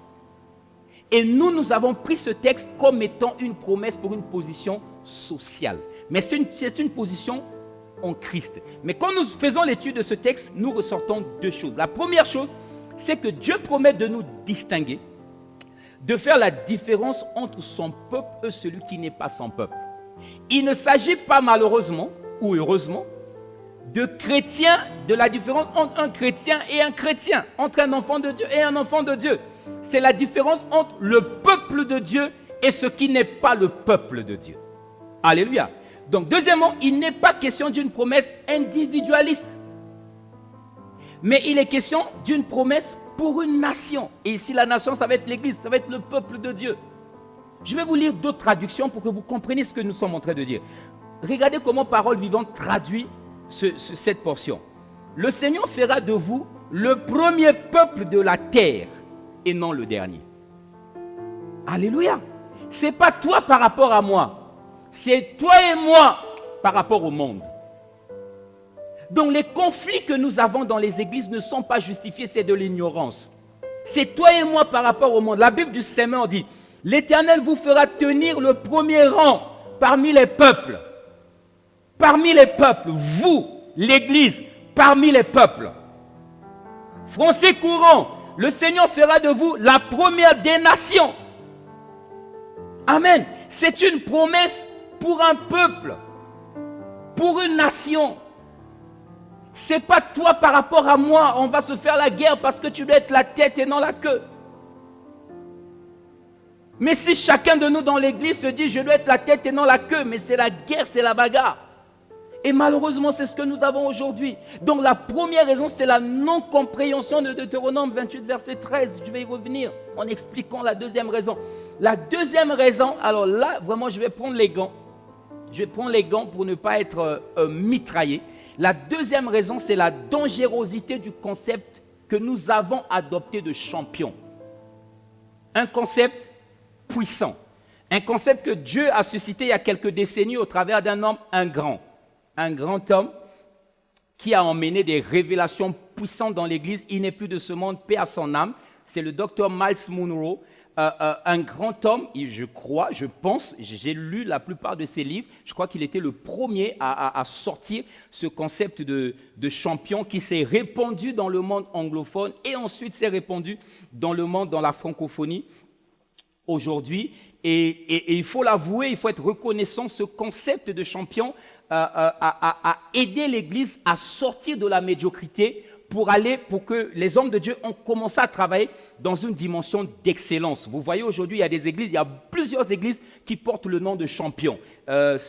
Speaker 1: Et nous avons pris ce texte comme étant une promesse pour une position sociale. Mais c'est une position en Christ. Mais quand nous faisons l'étude de ce texte, nous ressortons deux choses. La première chose, c'est que Dieu promet de nous distinguer, de faire la différence entre son peuple et celui qui n'est pas son peuple. Il ne s'agit pas malheureusement, ou heureusement, de la différence entre un chrétien et un chrétien, entre un enfant de Dieu et un enfant de Dieu. C'est la différence entre le peuple de Dieu et ce qui n'est pas le peuple de Dieu. Alléluia. Donc, deuxièmement, il n'est pas question d'une promesse individualiste. Mais il est question d'une promesse pour une nation. Et ici, la nation, ça va être l'Église, ça va être le peuple de Dieu. Je vais vous lire d'autres traductions pour que vous compreniez ce que nous sommes en train de dire. Regardez comment Parole Vivante traduit cette portion. Le Seigneur fera de vous le premier peuple de la terre et non le dernier. Alléluia. Ce n'est pas toi par rapport à moi. C'est toi et moi par rapport au monde. Donc les conflits que nous avons dans les églises ne sont pas justifiés, c'est de l'ignorance. C'est toi et moi par rapport au monde. La Bible du Seigneur dit, l'Éternel vous fera tenir le premier rang parmi les peuples. Parmi les peuples, vous, l'Église, parmi les peuples. Français courant, le Seigneur fera de vous la première des nations. Amen. C'est une promesse pour un peuple, pour une nation. Ce n'est pas toi par rapport à moi, on va se faire la guerre parce que tu dois être la tête et non la queue. Mais si chacun de nous dans l'église se dit je dois être la tête et non la queue, mais c'est la guerre, c'est la bagarre. Et malheureusement, c'est ce que nous avons aujourd'hui. Donc la première raison, c'est la non-compréhension de Deutéronome 28, verset 13. Je vais y revenir en expliquant la deuxième raison. La deuxième raison, alors là, vraiment, je vais prendre les gants. Je vais prendre les gants pour ne pas être mitraillé. La deuxième raison, c'est la dangerosité du concept que nous avons adopté de champion. Un concept puissant. Un concept que Dieu a suscité il y a quelques décennies au travers d'un homme, un grand homme qui a emmené des révélations puissantes dans l'Église. Il n'est plus de ce monde, paix à son âme. C'est le docteur Myles Munroe, un grand homme, je crois, je pense, j'ai lu la plupart de ses livres. Je crois qu'il était le premier à sortir ce concept de champion qui s'est répandu dans le monde anglophone et ensuite s'est répandu dans le monde, dans la francophonie aujourd'hui. Et il faut l'avouer, il faut être reconnaissant, ce concept de champion a aidé l'Église à sortir de la médiocrité pour que les hommes de Dieu ont commencé à travailler dans une dimension d'excellence. Vous voyez, aujourd'hui, il y a plusieurs églises qui portent le nom de champion.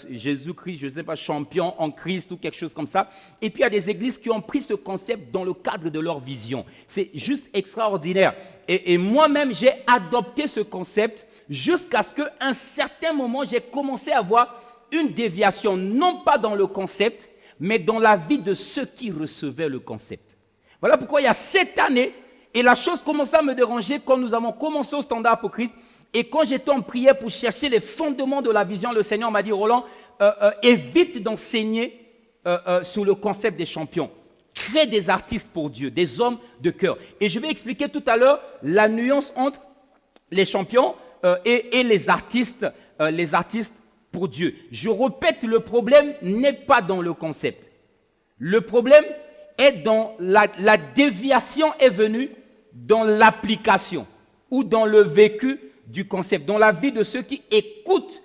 Speaker 1: Jésus-Christ, je ne sais pas, champion en Christ ou quelque chose comme ça. Et puis, il y a des églises qui ont pris ce concept dans le cadre de leur vision. C'est juste extraordinaire. Et moi-même, j'ai adopté ce concept jusqu'à ce qu'à un certain moment, j'ai commencé à voir une déviation, non pas dans le concept, mais dans la vie de ceux qui recevaient le concept. Voilà pourquoi il y a cette année, et la chose commençait à me déranger quand nous avons commencé au Standard pour Christ, et quand j'étais en prière pour chercher les fondements de la vision, le Seigneur m'a dit, Roland, évite d'enseigner sur le concept des champions. Crée des artistes pour Dieu, des hommes de cœur. Et je vais expliquer tout à l'heure la nuance entre les champions et les artistes pour Dieu. Je répète, le problème n'est pas dans le concept. Le problème est dans la déviation est venue dans l'application ou dans le vécu du concept, dans la vie de ceux qui écoutent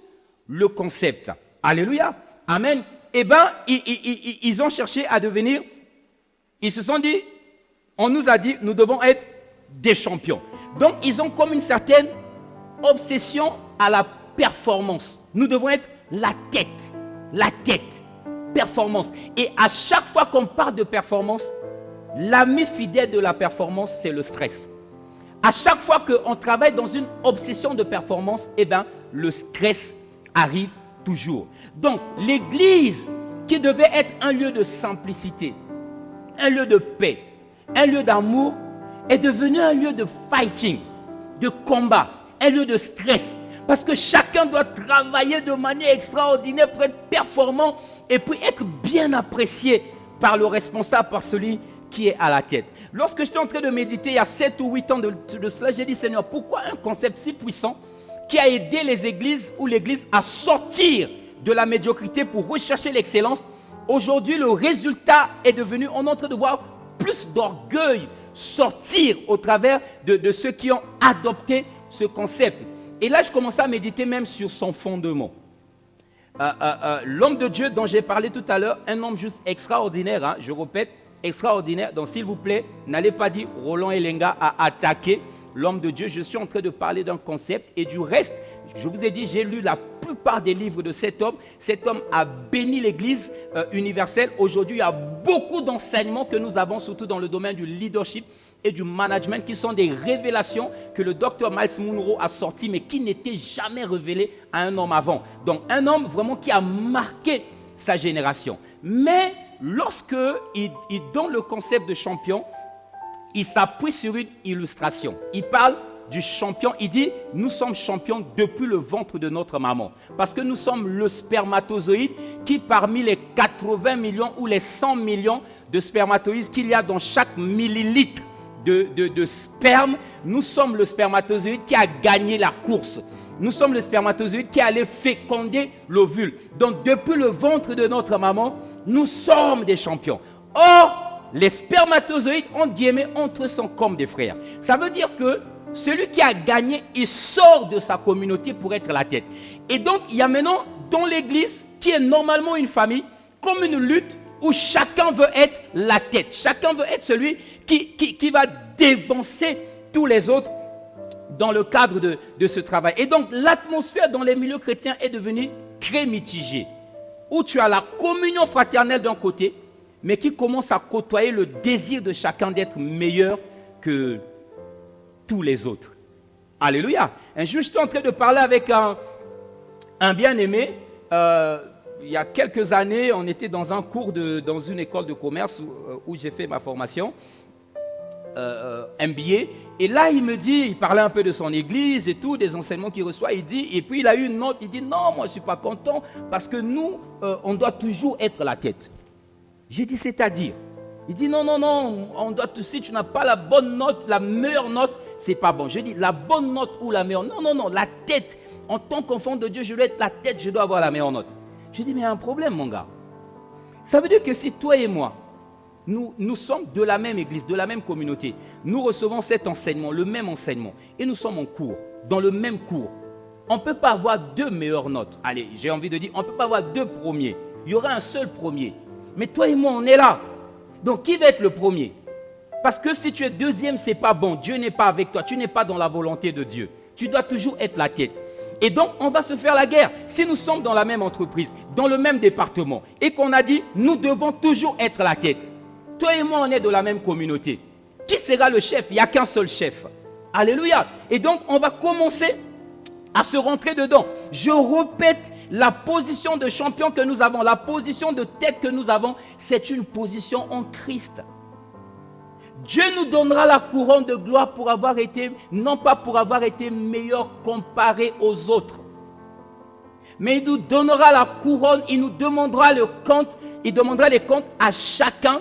Speaker 1: le concept. Alléluia. Amen. Eh bien, ils ont cherché à devenir, ils se sont dit, on nous a dit, nous devons être des champions. Donc, ils ont comme une certaine obsession à la performance. Nous devons être la tête, performance. Et à chaque fois qu'on parle de performance, l'ami fidèle de la performance, c'est le stress. À chaque fois qu'on travaille dans une obsession de performance, eh bien, le stress arrive toujours. Donc, l'église qui devait être un lieu de simplicité, un lieu de paix, un lieu d'amour, est devenue un lieu de fighting, de combat, un lieu de stress. Parce que chacun doit travailler de manière extraordinaire pour être performant et pour être bien apprécié par le responsable, par celui qui est à la tête. Lorsque j'étais en train de méditer, il y a 7 ou 8 ans de cela, j'ai dit, Seigneur, pourquoi un concept si puissant qui a aidé les églises ou l'église à sortir de la médiocrité pour rechercher l'excellence, aujourd'hui le résultat est devenu, on est en train de voir plus d'orgueil sortir au travers de ceux qui ont adopté ce concept. Et là, je commençais à méditer même sur son fondement. L'homme de Dieu dont j'ai parlé tout à l'heure, un homme juste extraordinaire, hein, je répète, extraordinaire. Donc, s'il vous plaît, n'allez pas dire Roland Elenga a attaqué l'homme de Dieu. Je suis en train de parler d'un concept et du reste, je vous ai dit, j'ai lu la plupart des livres de cet homme. Cet homme a béni l'Église universelle. Aujourd'hui, il y a beaucoup d'enseignements que nous avons, surtout dans le domaine du leadership et du management, qui sont des révélations que le docteur Miles Monroe a sorties, mais qui n'étaient jamais révélées à un homme avant. Donc, un homme vraiment qui a marqué sa génération. Mais lorsque il donne le concept de champion, il s'appuie sur une illustration. Il parle du champion. Il dit, nous sommes champions depuis le ventre de notre maman. Parce que nous sommes le spermatozoïde qui, parmi les 80 millions ou les 100 millions de spermatozoïdes qu'il y a dans chaque millilitre de sperme, nous sommes le spermatozoïde qui a gagné la course. Nous sommes le spermatozoïde qui allait féconder l'ovule. Donc, depuis le ventre de notre maman, nous sommes des champions. Or, les spermatozoïdes, entre guillemets, entre eux sont comme des frères. Ça veut dire que celui qui a gagné, il sort de sa communauté pour être la tête. Et donc, il y a maintenant, dans l'église, qui est normalement une famille, comme une lutte où chacun veut être la tête. Chacun veut être celui qui va dévancer tous les autres dans le cadre de ce travail. Et donc, l'atmosphère dans les milieux chrétiens est devenue très mitigée. Où tu as la communion fraternelle d'un côté, mais qui commence à côtoyer le désir de chacun d'être meilleur que tous les autres. Alléluia. Un jour, j'étais en train de parler avec un bien-aimé. Il y a quelques années, on était dans un cours dans une école de commerce où j'ai fait ma formation. MBA, et là il parlait un peu de son église et tout, des enseignements qu'il reçoit, et puis il a eu une note, il dit non, moi je suis pas content parce que nous, on doit toujours être la tête. J'ai dit c'est-à-dire, il dit non, on doit si tu n'as pas la bonne note, la meilleure note, c'est pas bon. Je dis la bonne note ou la meilleure, non, la tête, en tant qu'enfant de Dieu, je dois être la tête, je dois avoir la meilleure note. Je dis mais il y a un problème mon gars, ça veut dire que si toi et moi, nous sommes de la même église, de la même communauté. Nous recevons cet enseignement, le même enseignement. Et nous sommes en cours, dans le même cours. On ne peut pas avoir deux meilleures notes. Allez, j'ai envie de dire, on ne peut pas avoir deux premiers. Il y aura un seul premier. Mais toi et moi, on est là. Donc, qui va être le premier? Parce que si tu es deuxième, ce n'est pas bon. Dieu n'est pas avec toi. Tu n'es pas dans la volonté de Dieu. Tu dois toujours être la tête. Et donc, on va se faire la guerre. Si nous sommes dans la même entreprise, dans le même département, et qu'on a dit, nous devons toujours être la tête. Toi et moi, on est de la même communauté. Qui sera le chef? Il n'y a qu'un seul chef. Alléluia. Et donc, on va commencer à se rentrer dedans. Je répète, la position de champion que nous avons, la position de tête que nous avons, c'est une position en Christ. Dieu nous donnera la couronne de gloire pour avoir été, non pas pour avoir été meilleur comparé aux autres, mais il nous donnera la couronne, il nous demandera le compte, il demandera les comptes à chacun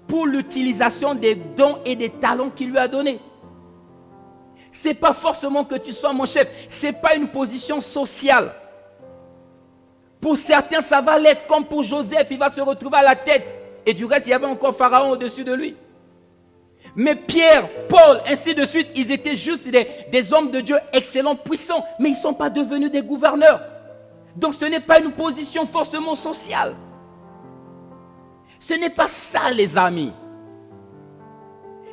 Speaker 1: pour l'utilisation des dons et des talents qu'il lui a donnés. Ce n'est pas forcément que tu sois mon chef, ce n'est pas une position sociale. Pour certains, ça va l'être, comme pour Joseph, il va se retrouver à la tête. Et du reste, il y avait encore Pharaon au-dessus de lui. Mais Pierre, Paul, ainsi de suite, ils étaient juste des hommes de Dieu excellents, puissants, mais ils ne sont pas devenus des gouverneurs. Donc ce n'est pas une position forcément sociale. Ce n'est pas ça, les amis.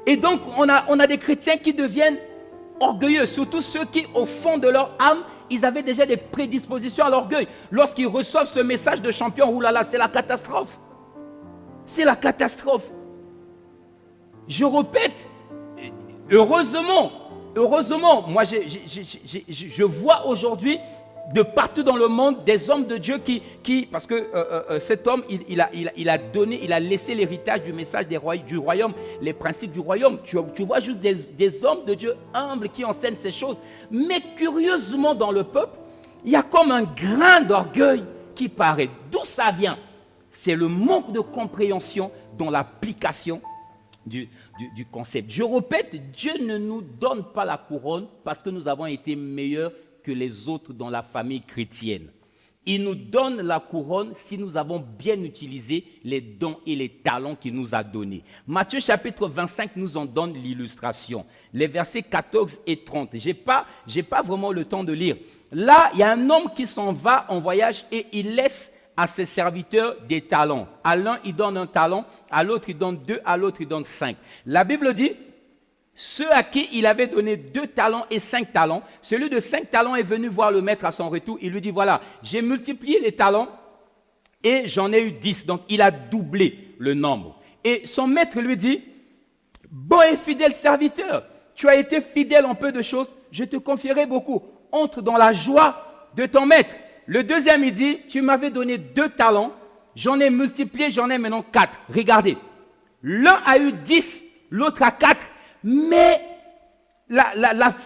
Speaker 1: Et donc on a des chrétiens qui deviennent orgueilleux, surtout ceux qui, au fond de leur âme, ils avaient déjà des prédispositions à l'orgueil. Lorsqu'ils reçoivent ce message de champion, oulala, c'est la catastrophe. C'est la catastrophe. Je répète, heureusement, moi je vois aujourd'hui de partout dans le monde des hommes de Dieu qui parce que cet homme, il a laissé l'héritage du message du royaume, les principes du royaume. Tu vois juste des hommes de Dieu humbles qui enseignent ces choses. Mais curieusement, dans le peuple, il y a comme un grain d'orgueil qui paraît. D'où ça vient? C'est le manque de compréhension dans l'application du concept. Je répète, Dieu ne nous donne pas la couronne parce que nous avons été meilleurs que les autres dans la famille chrétienne. Il nous donne la couronne si nous avons bien utilisé les dons et les talents qu'il nous a donnés. Matthieu chapitre 25 nous en donne l'illustration. Les versets 14 et 30. J'ai pas vraiment le temps de lire. Là, il y a un homme qui s'en va en voyage et il laisse à ses serviteurs des talents. À l'un, il donne un talent, à l'autre, il donne 2, à l'autre, il donne 5. La Bible dit, ceux à qui il avait donné 2 talents et 5 talents, celui de 5 talents est venu voir le maître à son retour. Il lui dit, voilà, j'ai multiplié les talents et j'en ai eu 10. Donc, il a doublé le nombre. Et son maître lui dit, bon et fidèle serviteur, tu as été fidèle en peu de choses, je te confierai beaucoup. Entre dans la joie de ton maître. Le deuxième, il dit, tu m'avais donné 2 talents, j'en ai multiplié, j'en ai maintenant 4. Regardez, l'un a eu 10, l'autre a 4, mais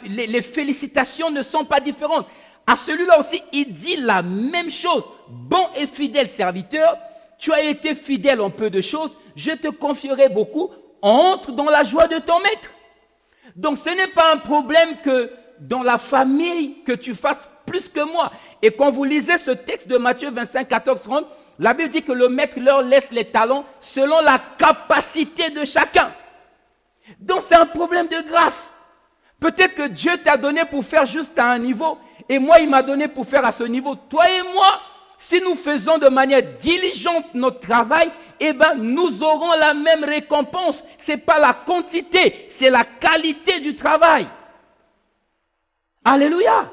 Speaker 1: les félicitations ne sont pas différentes. À celui-là aussi, il dit la même chose. Bon et fidèle serviteur, tu as été fidèle en peu de choses, je te confierai beaucoup, entre dans la joie de ton maître. Donc ce n'est pas un problème que dans la famille que tu fasses plus que moi. Et quand vous lisez ce texte de Matthieu 25, 14, 30, la Bible dit que le maître leur laisse les talents selon la capacité de chacun. Donc c'est un problème de grâce. Peut-être que Dieu t'a donné pour faire juste à un niveau, et moi il m'a donné pour faire à ce niveau. Toi et moi, si nous faisons de manière diligente notre travail, eh ben nous aurons la même récompense. Ce n'est pas la quantité, c'est la qualité du travail. Alléluia.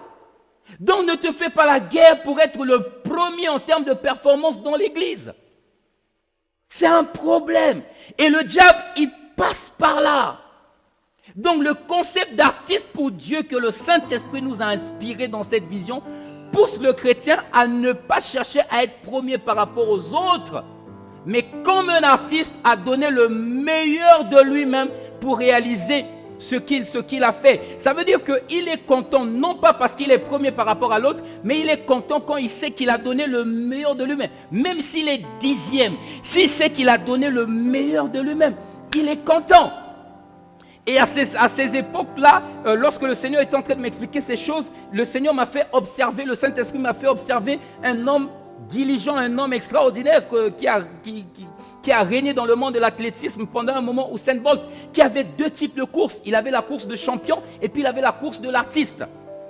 Speaker 1: Donc ne te fais pas la guerre pour être le premier en termes de performance dans l'église. C'est un problème. Et le diable, il passe par là. Donc le concept d'artiste pour Dieu que le Saint-Esprit nous a inspiré dans cette vision pousse le chrétien à ne pas chercher à être premier par rapport aux autres, mais comme un artiste a donné le meilleur de lui-même pour réaliser ce qu'il a fait. Ça veut dire qu'il est content, non pas parce qu'il est premier par rapport à l'autre, mais il est content quand il sait qu'il a donné le meilleur de lui-même. Même s'il est 10e, s'il sait qu'il a donné le meilleur de lui-même, il est content. Et à ces époques-là, lorsque le Seigneur est en train de m'expliquer ces choses, le Seigneur m'a fait observer, le Saint-Esprit m'a fait observer un homme diligent, un homme extraordinaire qui a régné dans le monde de l'athlétisme pendant un moment, Usain Bolt, qui avait 2 types de courses. Il avait la course de champion et puis il avait la course de l'artiste.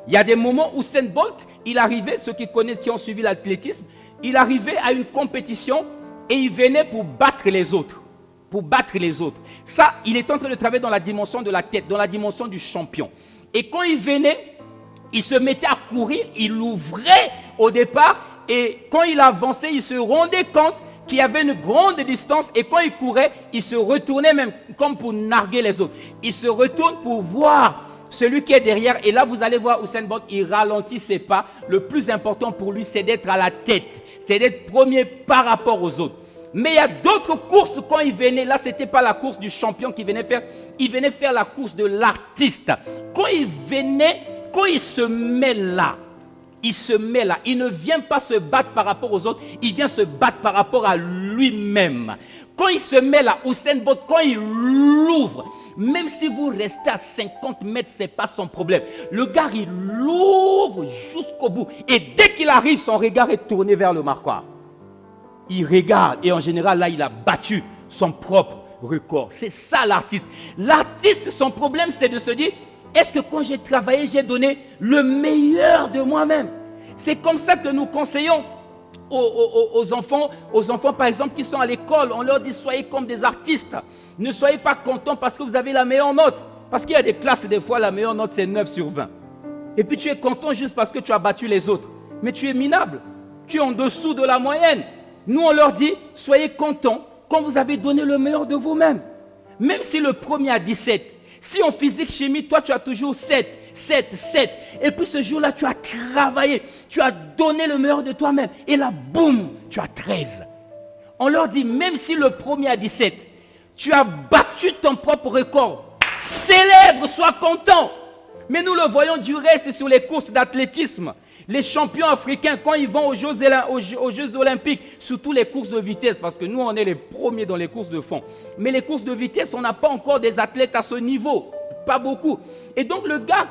Speaker 1: Il y a des moments où Usain Bolt, il arrivait, ceux qui connaissent, qui ont suivi l'athlétisme, il arrivait à une compétition et il venait pour battre les autres. pour battre les autres. Ça, il est en train de travailler dans la dimension de la tête, dans la dimension du champion. Et quand il venait, il se mettait à courir, il ouvrait au départ, et quand il avançait, il se rendait compte qu'il y avait une grande distance, et quand il courait, il se retournait même comme pour narguer les autres. Il se retourne pour voir celui qui est derrière, et là vous allez voir Usain Bolt, il ralentit ses pas. Le plus important pour lui, c'est d'être à la tête, c'est d'être premier par rapport aux autres. Mais il y a d'autres courses quand il venait, là c'était pas la course du champion qu'il venait faire, il venait faire la course de l'artiste. Quand il venait, quand il se met là, il ne vient pas se battre par rapport aux autres, il vient se battre par rapport à lui-même. Quand il se met là, Usain Bolt, quand il l'ouvre, même si vous restez à 50 mètres, ce n'est pas son problème. Le gars, il l'ouvre jusqu'au bout. Et dès qu'il arrive, son regard est tourné vers le marquoir. Il regarde et en général, là, il a battu son propre record. C'est ça l'artiste. L'artiste, son problème, c'est de se dire, est-ce que quand j'ai travaillé, j'ai donné le meilleur de moi-même? C'est comme ça que nous conseillons aux enfants, par exemple, qui sont à l'école. On leur dit, soyez comme des artistes. Ne soyez pas contents parce que vous avez la meilleure note. Parce qu'il y a des classes, des fois, la meilleure note, c'est 9 sur 20. Et puis tu es content juste parce que tu as battu les autres. Mais tu es minable. Tu es en dessous de la moyenne. Nous, on leur dit, soyez contents quand vous avez donné le meilleur de vous-même. Même si le premier a 17. Si en physique, chimie, toi, tu as toujours 7. Et puis ce jour-là, tu as travaillé. Tu as donné le meilleur de toi-même. Et là, boum, tu as 13. On leur dit, même si le premier a 17, tu as battu ton propre record. Célèbre, sois content. Mais nous le voyons du reste sur les courses d'athlétisme. Les champions africains, quand ils vont aux Jeux Olympiques, surtout les courses de vitesse, parce que nous, on est les premiers dans les courses de fond. Mais les courses de vitesse, on n'a pas encore des athlètes à ce niveau. Pas beaucoup. Et donc, le gars,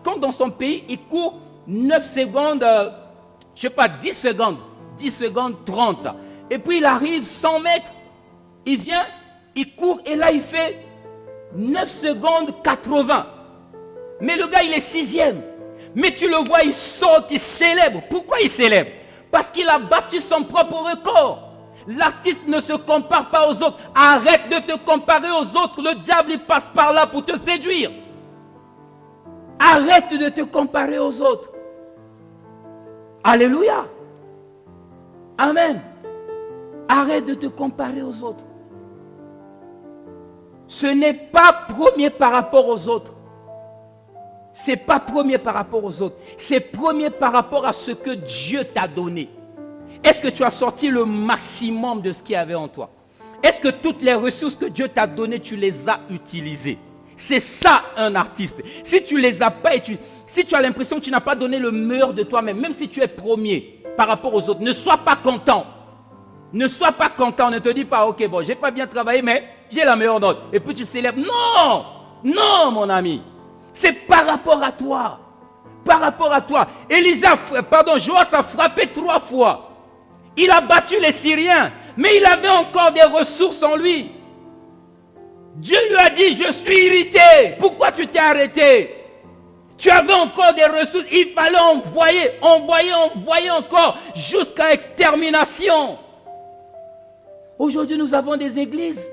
Speaker 1: quand dans son pays, il court 9 secondes, 10 secondes, 10 secondes 30. Et puis, il arrive 100 mètres, il vient, il court, et là, il fait 9 secondes 80. Mais le gars, il est 6e. Mais tu le vois, il saute, il célèbre. Pourquoi il célèbre? Parce qu'il a battu son propre record. L'artiste ne se compare pas aux autres. Arrête de te comparer aux autres. Le diable, il passe par là pour te séduire. Arrête de te comparer aux autres. Alléluia. Amen. Arrête de te comparer aux autres. Ce n'est pas premier par rapport aux autres. Ce n'est pas premier par rapport aux autres. C'est premier par rapport à ce que Dieu t'a donné. Est-ce que tu as sorti le maximum de ce qu'il y avait en toi? Est-ce que toutes les ressources que Dieu t'a données, tu les as utilisées? C'est ça un artiste. Si tu ne les as pas utilisées, si tu as l'impression que tu n'as pas donné le meilleur de toi-même, même si tu es premier par rapport aux autres, ne sois pas content. Ne sois pas content. Ne te dis pas, ok, bon, je n'ai pas bien travaillé, mais j'ai la meilleure note. Et puis tu célèbres. Non! Non, mon ami. C'est par rapport à toi. Par rapport à toi. Joas a frappé 3 fois. Il a battu les Syriens. Mais il avait encore des ressources en lui. Dieu lui a dit, je suis irrité. Pourquoi tu t'es arrêté? Tu avais encore des ressources. Il fallait envoyer encore jusqu'à extermination. Aujourd'hui, nous avons des églises.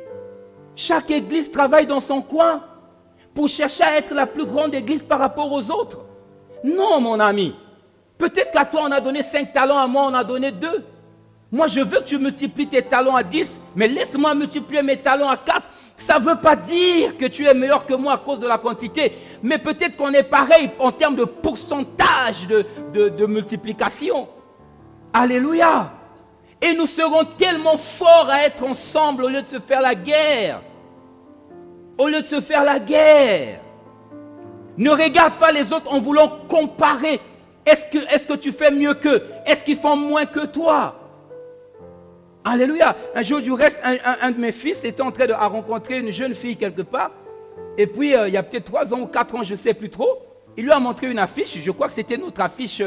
Speaker 1: Chaque église travaille dans son coin pour chercher à être la plus grande église par rapport aux autres. Non, mon ami. Peut-être qu'à toi, on a donné 5 talents, à moi, on a donné 2. Moi, je veux que tu multiplies tes talents à 10, mais laisse-moi multiplier mes talents à 4. Ça ne veut pas dire que tu es meilleur que moi à cause de la quantité, mais peut-être qu'on est pareil en termes de pourcentage de multiplication. Alléluia. Et nous serons tellement forts à être ensemble au lieu de se faire la guerre. Au lieu de se faire la guerre. Ne regarde pas les autres en voulant comparer. Est-ce que tu fais mieux qu'eux? Est-ce qu'ils font moins que toi? Alléluia. Un jour du reste, un de mes fils était en train de rencontrer une jeune fille quelque part. Et puis, il y a peut-être 3 ans ou 4 ans, je ne sais plus trop. Il lui a montré une affiche. Je crois que c'était notre affiche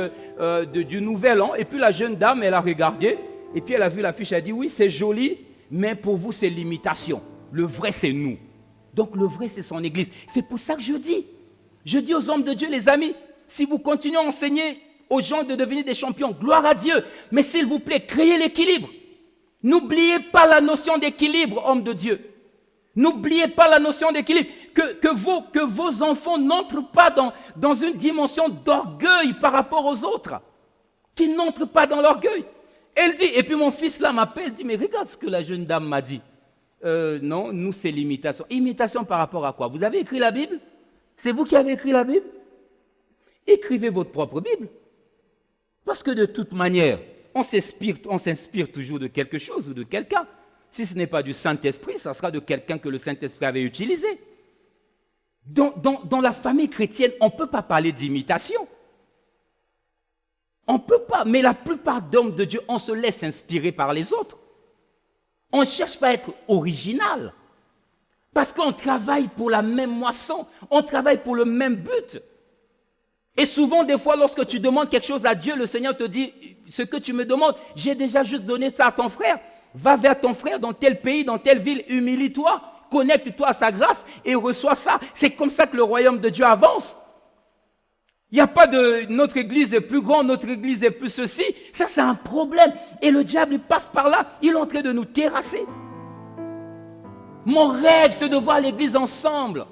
Speaker 1: du Nouvel An. Et puis, la jeune dame, elle a regardé. Et puis, elle a vu l'affiche. Elle a dit, oui, c'est joli, mais pour vous, c'est l'imitation. Le vrai, c'est nous. Donc le vrai, c'est son église. C'est pour ça que je dis aux hommes de Dieu, les amis, si vous continuez à enseigner aux gens de devenir des champions, gloire à Dieu. Mais s'il vous plaît, créez l'équilibre. N'oubliez pas la notion d'équilibre, hommes de Dieu. N'oubliez pas la notion d'équilibre. Que vos enfants n'entrent pas dans une dimension d'orgueil par rapport aux autres. Qu'ils n'entrent pas dans l'orgueil. Elle dit, et puis mon fils là m'appelle, dit, mais regarde ce que la jeune dame m'a dit. Non, nous c'est l'imitation. Imitation par rapport à quoi? Vous avez écrit la Bible? C'est vous qui avez écrit la Bible? Écrivez votre propre Bible. Parce que de toute manière, on s'inspire toujours de quelque chose ou de quelqu'un. Si ce n'est pas du Saint-Esprit, ça sera de quelqu'un que le Saint-Esprit avait utilisé. Dans la famille chrétienne, on ne peut pas parler d'imitation. On ne peut pas, mais la plupart d'hommes de Dieu, on se laisse inspirer par les autres. On ne cherche pas à être original. Parce qu'on travaille pour la même moisson, on travaille pour le même but. Et souvent, des fois, lorsque tu demandes quelque chose à Dieu, le Seigneur te dit, ce que tu me demandes, j'ai déjà juste donné ça à ton frère. Va vers ton frère dans tel pays, dans telle ville, humilie-toi, connecte-toi à sa grâce et reçois ça. C'est comme ça que le royaume de Dieu avance. Il n'y a pas de notre église est plus grande, notre église est plus ceci. Ça, c'est un problème. Et le diable, il passe par là, il est en train de nous terrasser. Mon rêve, c'est de voir l'église ensemble.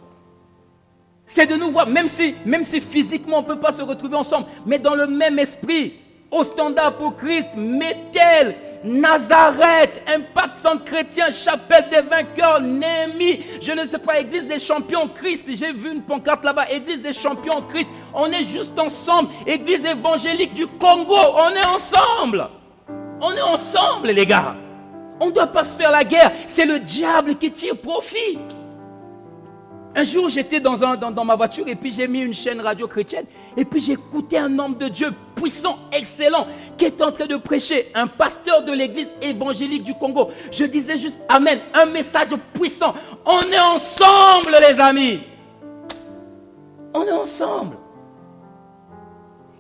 Speaker 1: C'est de nous voir, même si physiquement on ne peut pas se retrouver ensemble, mais dans le même esprit, au standard pour Christ, Bethel, Nazareth, Impact Centre Chrétien, Chapelle des Vainqueurs, Néhémie, je ne sais pas, Église des Champions Christ, j'ai vu une pancarte là-bas, Église des Champions Christ, on est juste ensemble, Église évangélique du Congo, on est ensemble les gars, on ne doit pas se faire la guerre, c'est le diable qui tire profit. Un jour, j'étais dans ma voiture et puis j'ai mis une chaîne radio chrétienne et puis j'ai écouté un homme de Dieu puissant, excellent, qui est en train de prêcher, un pasteur de l'église évangélique du Congo. Je disais juste Amen, un message puissant. On est ensemble, les amis. On est ensemble.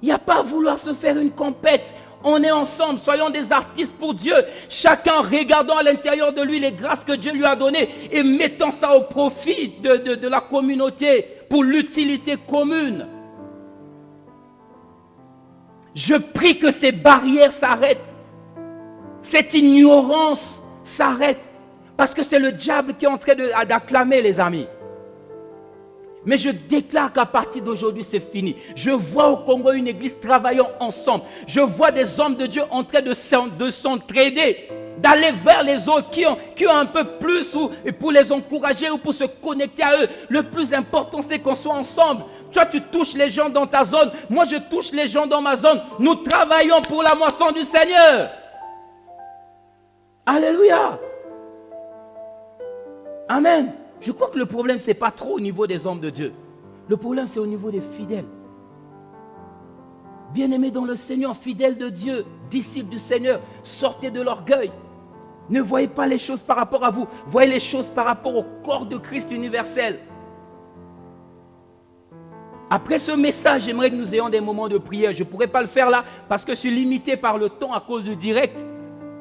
Speaker 1: Il n'y a pas à vouloir se faire une compète. On est ensemble, soyons des artistes pour Dieu. Chacun regardant à l'intérieur de lui les grâces que Dieu lui a données et mettant ça au profit de la communauté pour l'utilité commune. Je prie que ces barrières s'arrêtent. Cette ignorance s'arrête. Parce que c'est le diable qui est en train d'acclamer, les amis. Mais je déclare qu'à partir d'aujourd'hui, c'est fini. Je vois au Congo une église travaillant ensemble. Je vois des hommes de Dieu en train de s'entraider, d'aller vers les autres qui ont un peu plus pour les encourager ou pour se connecter à eux. Le plus important, c'est qu'on soit ensemble. Toi, tu touches les gens dans ta zone. Moi, je touche les gens dans ma zone. Nous travaillons pour la moisson du Seigneur. Alléluia. Amen. Je crois que le problème, ce n'est pas trop au niveau des hommes de Dieu. Le problème, c'est au niveau des fidèles. Bien-aimés dans le Seigneur, fidèles de Dieu, disciples du Seigneur, sortez de l'orgueil. Ne voyez pas les choses par rapport à vous. Voyez les choses par rapport au corps de Christ universel. Après ce message, j'aimerais que nous ayons des moments de prière. Je ne pourrais pas le faire là parce que je suis limité par le temps à cause du direct.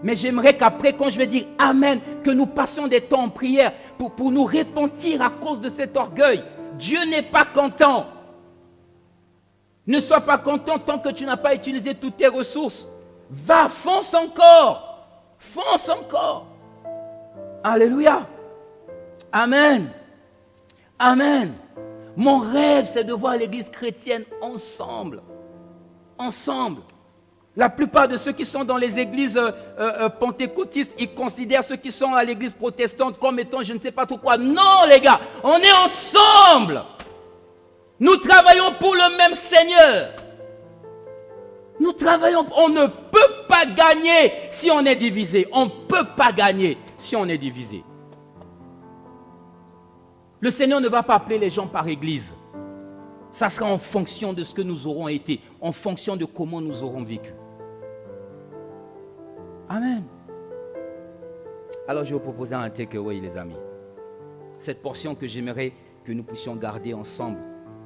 Speaker 1: Mais j'aimerais qu'après, quand je vais dire Amen, que nous passions des temps en prière pour nous repentir à cause de cet orgueil. Dieu n'est pas content. Ne sois pas content tant que tu n'as pas utilisé toutes tes ressources. Va, fonce encore. Fonce encore. Alléluia. Amen. Amen. Mon rêve, c'est de voir l'église chrétienne ensemble. Ensemble. La plupart de ceux qui sont dans les églises pentecôtistes, ils considèrent ceux qui sont à l'église protestante comme étant je ne sais pas trop quoi. Non les gars, on est ensemble. Nous travaillons pour le même Seigneur. Nous travaillons, on ne peut pas gagner si on est divisé. On ne peut pas gagner si on est divisé. Le Seigneur ne va pas appeler les gens par église. Ça sera en fonction de ce que nous aurons été, en fonction de comment nous aurons vécu. Amen. Alors je vais vous proposer un takeaway, les amis. Cette portion que j'aimerais que nous puissions garder ensemble.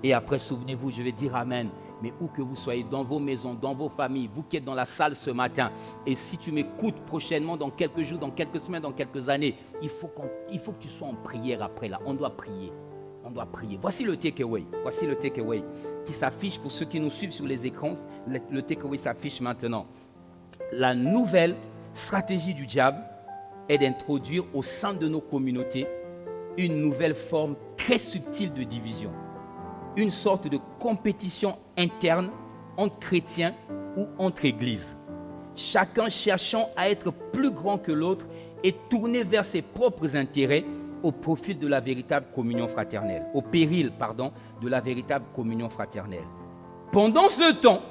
Speaker 1: Et après, souvenez-vous, je vais dire Amen. Mais où que vous soyez, dans vos maisons, dans vos familles, vous qui êtes dans la salle ce matin, et si tu m'écoutes prochainement, dans quelques jours, dans quelques semaines, dans quelques années, il faut que tu sois en prière après là. On doit prier. On doit prier. Voici le takeaway. Voici le takeaway qui s'affiche pour ceux qui nous suivent sur les écrans. Le takeaway s'affiche maintenant. La nouvelle stratégie du diable est d'introduire au sein de nos communautés une nouvelle forme très subtile de division. Une sorte de compétition interne entre chrétiens ou entre églises. Chacun cherchant à être plus grand que l'autre et tourné vers ses propres intérêts au profit de la véritable communion fraternelle, au péril, de la véritable communion fraternelle. Pendant ce temps,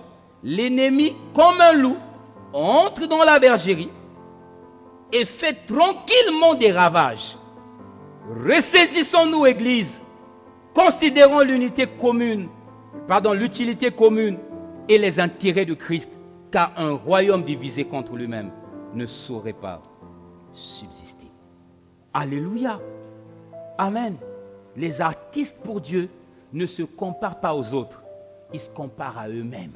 Speaker 1: l'ennemi, comme un loup, entre dans la bergerie et fait tranquillement des ravages. Ressaisissons-nous, Église, considérons l'utilité commune et les intérêts de Christ, car un royaume divisé contre lui-même ne saurait pas subsister. Alléluia. Amen. Les artistes pour Dieu ne se comparent pas aux autres, ils se comparent à eux-mêmes.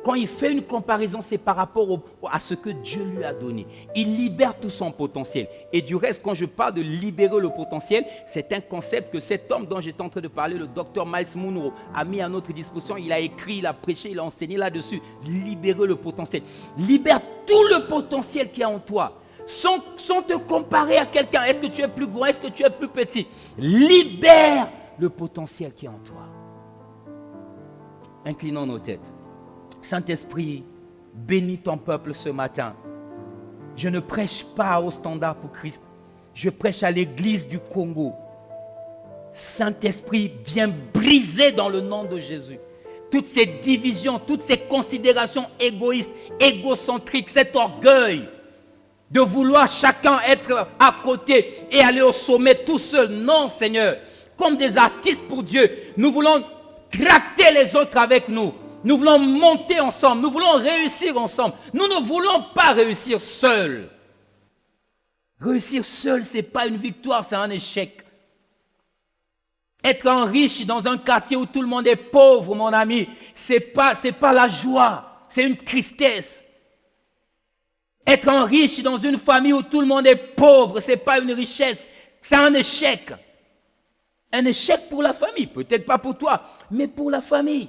Speaker 1: Quand il fait une comparaison, c'est par rapport à ce que Dieu lui a donné. Il libère tout son potentiel. Et du reste, quand je parle de libérer le potentiel, c'est un concept que cet homme dont j'étais en train de parler, le docteur Miles Munro, a mis à notre disposition. Il a écrit, il a prêché, il a enseigné là-dessus. Libérer le potentiel. Libère tout le potentiel qu'il y a en toi. Sans te comparer à quelqu'un. Est-ce que tu es plus grand? Est-ce que tu es plus petit? Libère le potentiel qui est en toi. Inclinons nos têtes. Saint-Esprit, bénis ton peuple ce matin. Je ne prêche pas au Standard pour Christ. Je prêche à l'église du Congo. Saint-Esprit, viens briser dans le nom de Jésus toutes ces divisions, toutes ces considérations égoïstes, égocentriques, cet orgueil de vouloir chacun être à côté et aller au sommet tout seul. Non, Seigneur. Comme des artistes pour Dieu, nous voulons tracter les autres avec nous. Nous voulons monter ensemble. Nous voulons réussir ensemble. Nous ne voulons pas réussir seuls. Réussir seul, ce n'est pas une victoire, c'est un échec. Être riche dans un quartier où tout le monde est pauvre, mon ami, ce n'est pas la joie, c'est une tristesse. Être riche dans une famille où tout le monde est pauvre, ce n'est pas une richesse, c'est un échec. Un échec pour la famille, peut-être pas pour toi, mais pour la famille.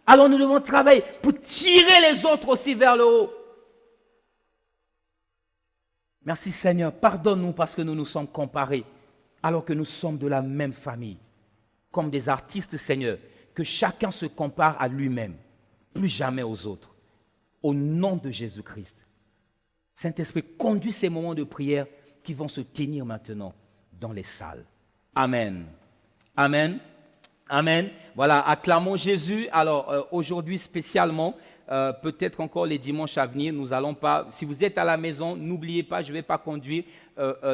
Speaker 1: Alors nous devons travailler pour tirer les autres aussi vers le haut. Merci Seigneur, pardonne-nous parce que nous nous sommes comparés, alors que nous sommes de la même famille. Comme des artistes, Seigneur, que chacun se compare à lui-même, plus jamais aux autres. Au nom de Jésus-Christ. Saint-Esprit, conduis ces moments de prière qui vont se tenir maintenant dans les salles. Amen. Amen. Amen. Voilà, acclamons Jésus. Alors, aujourd'hui spécialement, peut-être encore les dimanches à venir, nous n'allons pas, si vous êtes à la maison, n'oubliez pas, je ne vais pas conduire,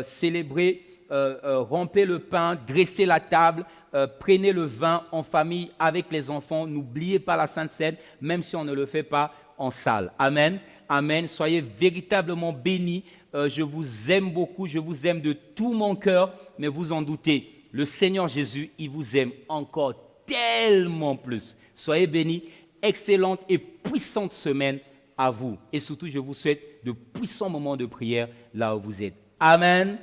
Speaker 1: célébrer, rompez le pain, dressez la table, prenez le vin en famille avec les enfants. N'oubliez pas la Sainte Seine, même si on ne le fait pas en salle. Amen. Amen. Soyez véritablement bénis. Je vous aime beaucoup, je vous aime de tout mon cœur, mais vous en doutez. Le Seigneur Jésus, il vous aime encore tellement plus. Soyez bénis, excellente et puissante semaine à vous. Et surtout, je vous souhaite de puissants moments de prière là où vous êtes. Amen,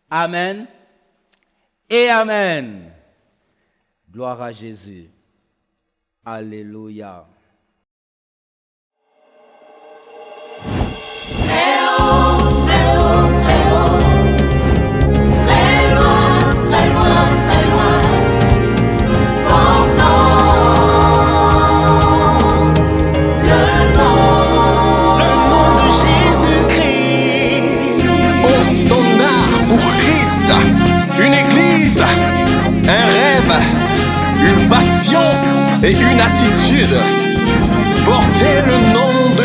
Speaker 1: amen et amen. Gloire à Jésus. Alléluia.
Speaker 2: Une église, un rêve, une passion et une attitude. Porter le nom